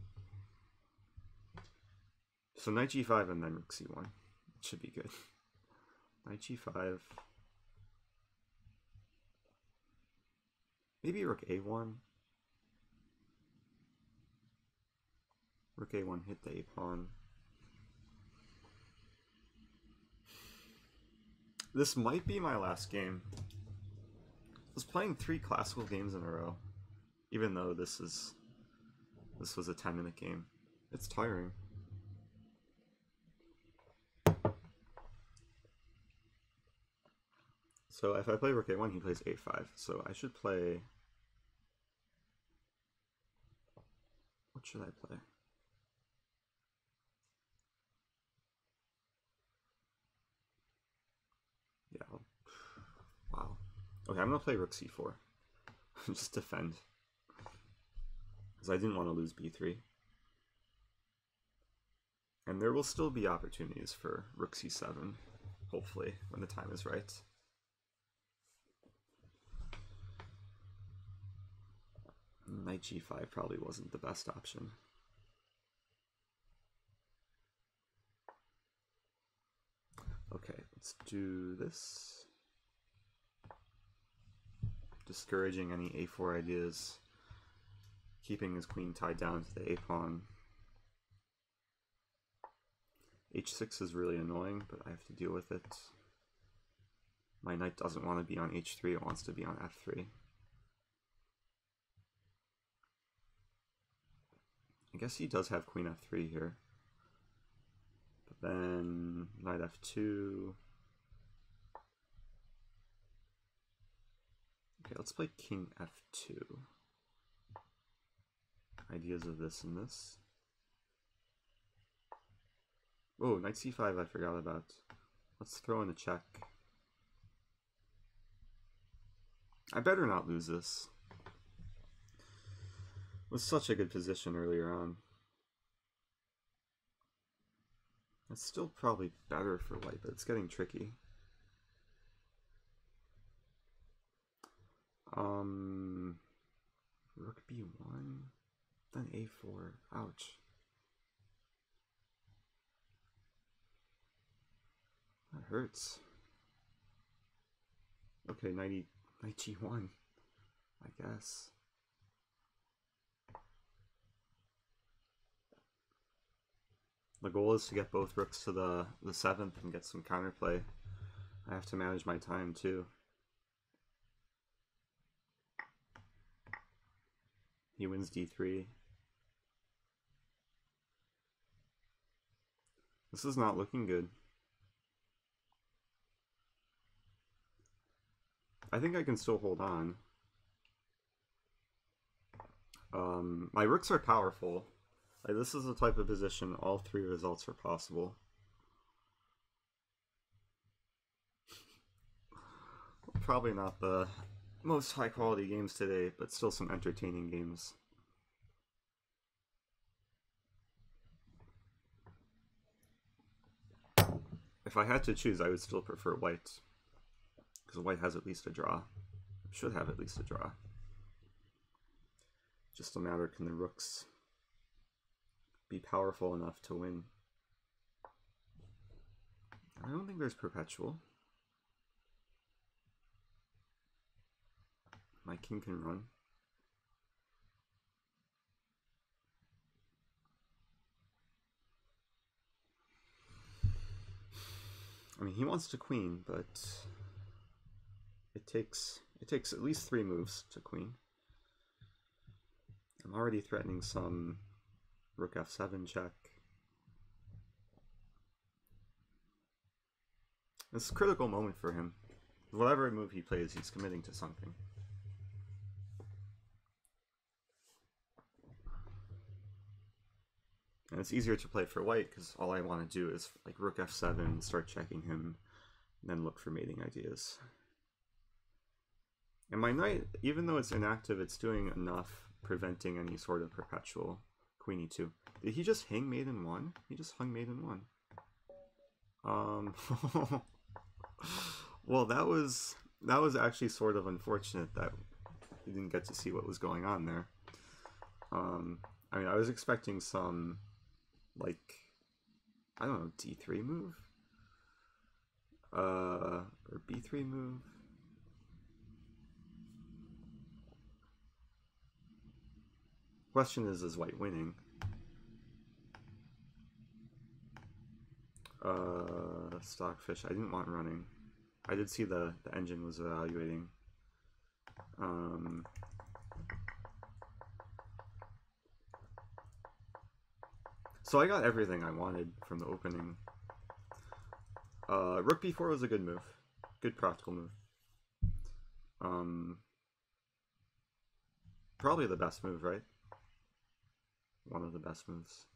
So knight g5 and then rook c1. It should be good. Knight g5. Maybe rook a1. Rook a1 hit the a pawn. This might be my last game. I was playing 3 classical games in a row, even though this was a 10-minute game. It's tiring. So if I play rook a1, he plays a5. So I should play... What should I play? Yeah. Wow. Okay, I'm going to play rook c4. Just defend. Because I didn't want to lose b3. And there will still be opportunities for rook c7, hopefully, when the time is right. Knight g5 probably wasn't the best option. Okay, let's do this. Discouraging any a4 ideas. Keeping his queen tied down to the a-pawn. h6 is really annoying, but I have to deal with it. My knight doesn't want to be on h3, it wants to be on f3. I guess he does have queen f3 here. But then knight f2. Okay, let's play king f2. Ideas of this and this. Oh, knight c5 I forgot about. Let's throw in a check. I better not lose this. It was such a good position earlier on. It's still probably better for white, but it's getting tricky. Rook b1, then a4. Ouch. That hurts. Okay, knight g1, I guess. The goal is to get both rooks to the 7th and get some counterplay. I have to manage my time too. He wins d3. This is not looking good. I think I can still hold on. My rooks are powerful. Like, this is the type of position all 3 results are possible. Probably not the most high quality games today, but still some entertaining games. If I had to choose, I would still prefer white. Because white has at least a draw. Should have at least a draw. Just a matter, can the rooks be powerful enough to win? I don't think there's perpetual. My king can run. I mean, he wants to queen, but it takes at least 3 moves to queen. I'm already threatening some rook f7 check. It's a critical moment for him. Whatever move he plays, he's committing to something. And it's easier to play for white because all I want to do is like rook f7, start checking him, and then look for mating ideas. And my knight, even though it's inactive, it's doing enough, preventing any sort of perpetual queen e2. Did he just hang mate in 1? He just hung mate in 1. Well, that was actually sort of unfortunate that you didn't get to see what was going on there. I mean, I was expecting some, like, I don't know, d3 move? Or b3 move? Question is white winning? Stockfish, I didn't want running. I did see the engine was evaluating. So I got everything I wanted from the opening. Rook b4 was a good move. Good practical move. Probably the best move, right? One of the best moves.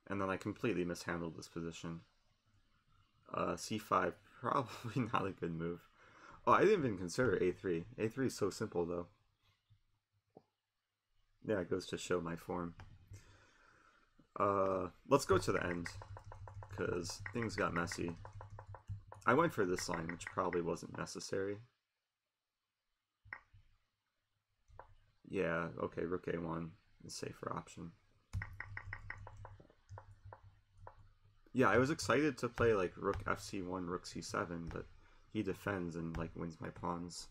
And then I completely mishandled this position. c5, probably not a good move. Oh, I didn't even consider a3. a3 is so simple, though. Yeah, it goes to show my form. Let's go to the end, because things got messy. I went for this line, which probably wasn't necessary. Yeah, okay, rook a1 is a safer option. Yeah, I was excited to play like rook fc1, rook c7, but he defends and like wins my pawns.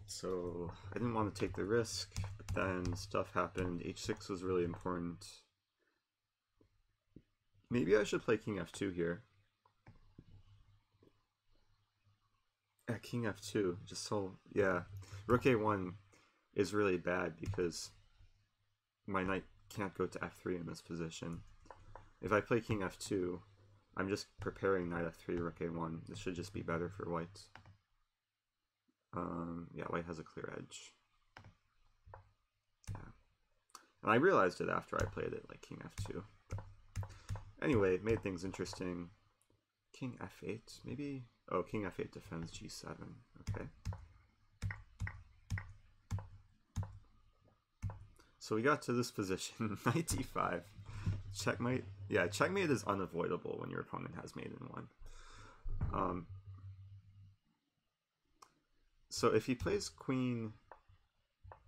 So I didn't want to take the risk, but then stuff happened. h6 was really important. Maybe I should play king f2 here. Yeah, king f2, just so, yeah. Rook a1 is really bad because my knight can't go to f3 in this position. If I play king f2, I'm just preparing knight f3, rook a1. This should just be better for white. Yeah, white has a clear edge. Yeah. And I realized it after I played it, like king f2. But anyway, it made things interesting. King f8, maybe? Oh, king f8 defends g7. Okay. So we got to this position, knight d5. Checkmate. Yeah, checkmate is unavoidable when your opponent has mate in 1. So if he plays queen...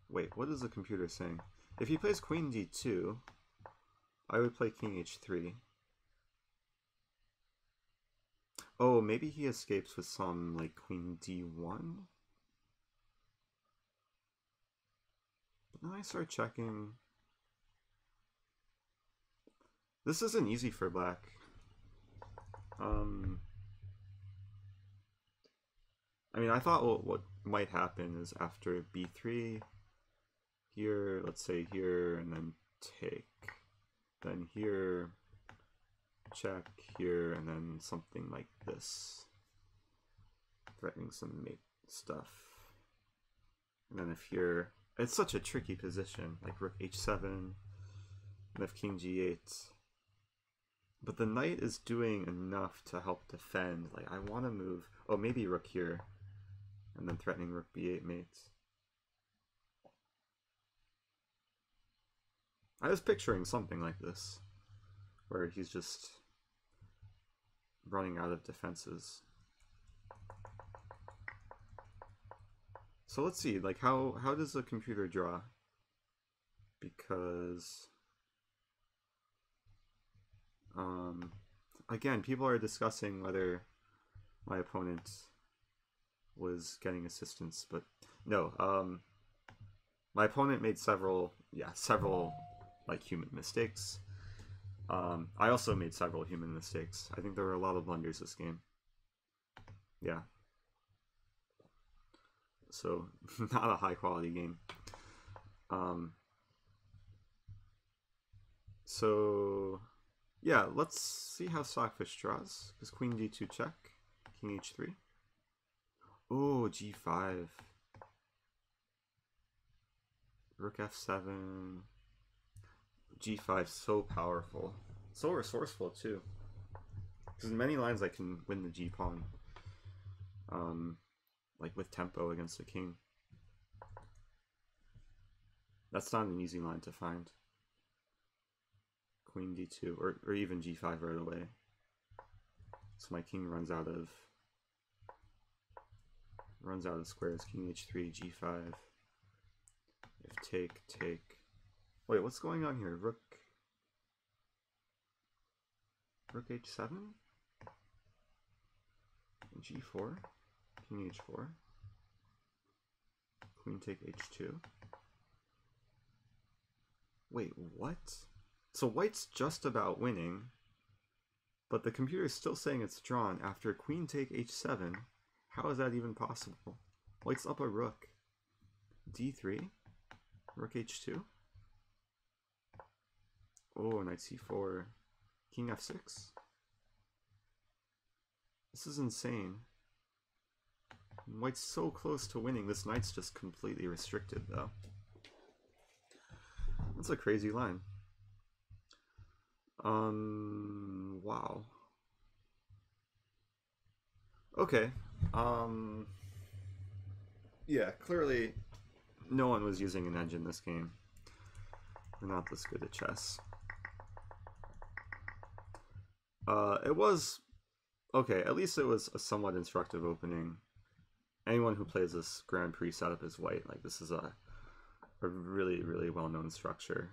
Wait, what is the computer saying? If he plays queen d2, I would play king h3. Oh, maybe he escapes with some, like, queen d1? But then I start checking... This isn't easy for black. I mean, I thought what might happen is after b3, here, let's say here, and then take. Then here, check, here, and then something like this. Threatening some mate stuff. And then if here, it's such a tricky position, like rook h7, and if king g8. But the knight is doing enough to help defend. Like, I want to move... Oh, maybe rook here. And then threatening rook b8 mates. I was picturing something like this. Where he's just running out of defenses. So let's see, like, how does the computer draw? Because... again, people are discussing whether my opponent was getting assistance, but no, my opponent made several like human mistakes. I also made several human mistakes. I think there were a lot of blunders this game. Yeah. So, not a high quality game. So, yeah, let's see how Stockfish draws. Because Queen D2 check, King H3. Oh, G5. Rook F7. G5 so powerful. So resourceful too. Because in many lines I can win the G pawn. Like with tempo against the king. That's not an easy line to find. Queen D2 or even G5 right away. So my king runs out of squares. King H3, G5. If take, take. Wait, what's going on here? Rook H7? G4? King H4? Queen take H2? Wait, what? So white's just about winning, but the computer is still saying it's drawn after queen take H7. How is that even possible? White's up a rook. D3? Rook H2? Oh, knight C4. King F6? This is insane. White's so close to winning. This knight's just completely restricted, though. That's a crazy line. Wow. Okay. Yeah, clearly no one was using an edge in this game. We're not this good at chess. It was okay, at least it was a somewhat instructive opening. Anyone who plays this Grand Prix setup is white. Like, this is a really, really well-known structure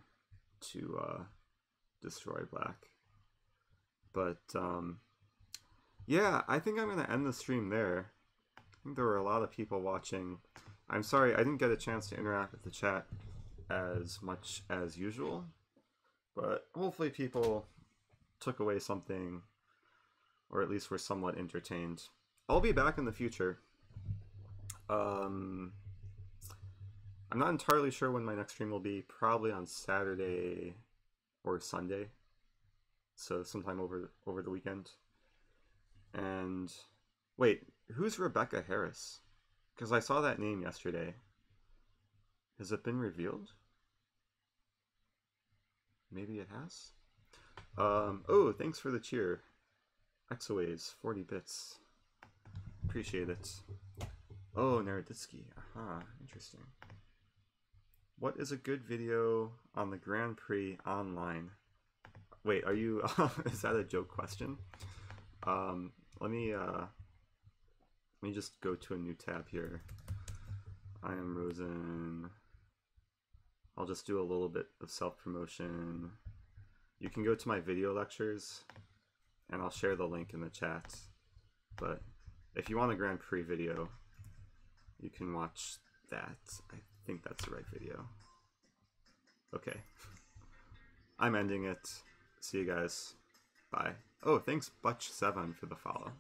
to destroy black. But, yeah, I think I'm going to end the stream there. I think there were a lot of people watching. I'm sorry, I didn't get a chance to interact with the chat as much as usual. But hopefully people took away something, or at least were somewhat entertained. I'll be back in the future. I'm not entirely sure when my next stream will be. Probably on Saturday or Sunday. So sometime over the weekend. And wait, who's Rebecca Harris? Because I saw that name yesterday. Has it been revealed? Maybe it has? Oh, thanks for the cheer. Exoways, 40 bits. Appreciate it. Oh, Naroditsky. Aha, interesting. What is a good video on the Grand Prix online? Wait, are you... is that a joke question? Let me just go to a new tab here. I am Rosen. I'll just do a little bit of self-promotion. You can go to my video lectures, and I'll share the link in the chat. But if you want a Grand Prix video, you can watch that. I think that's the right video. Okay. I'm ending it. See you guys. Bye. Oh, thanks Butch7 for the follow.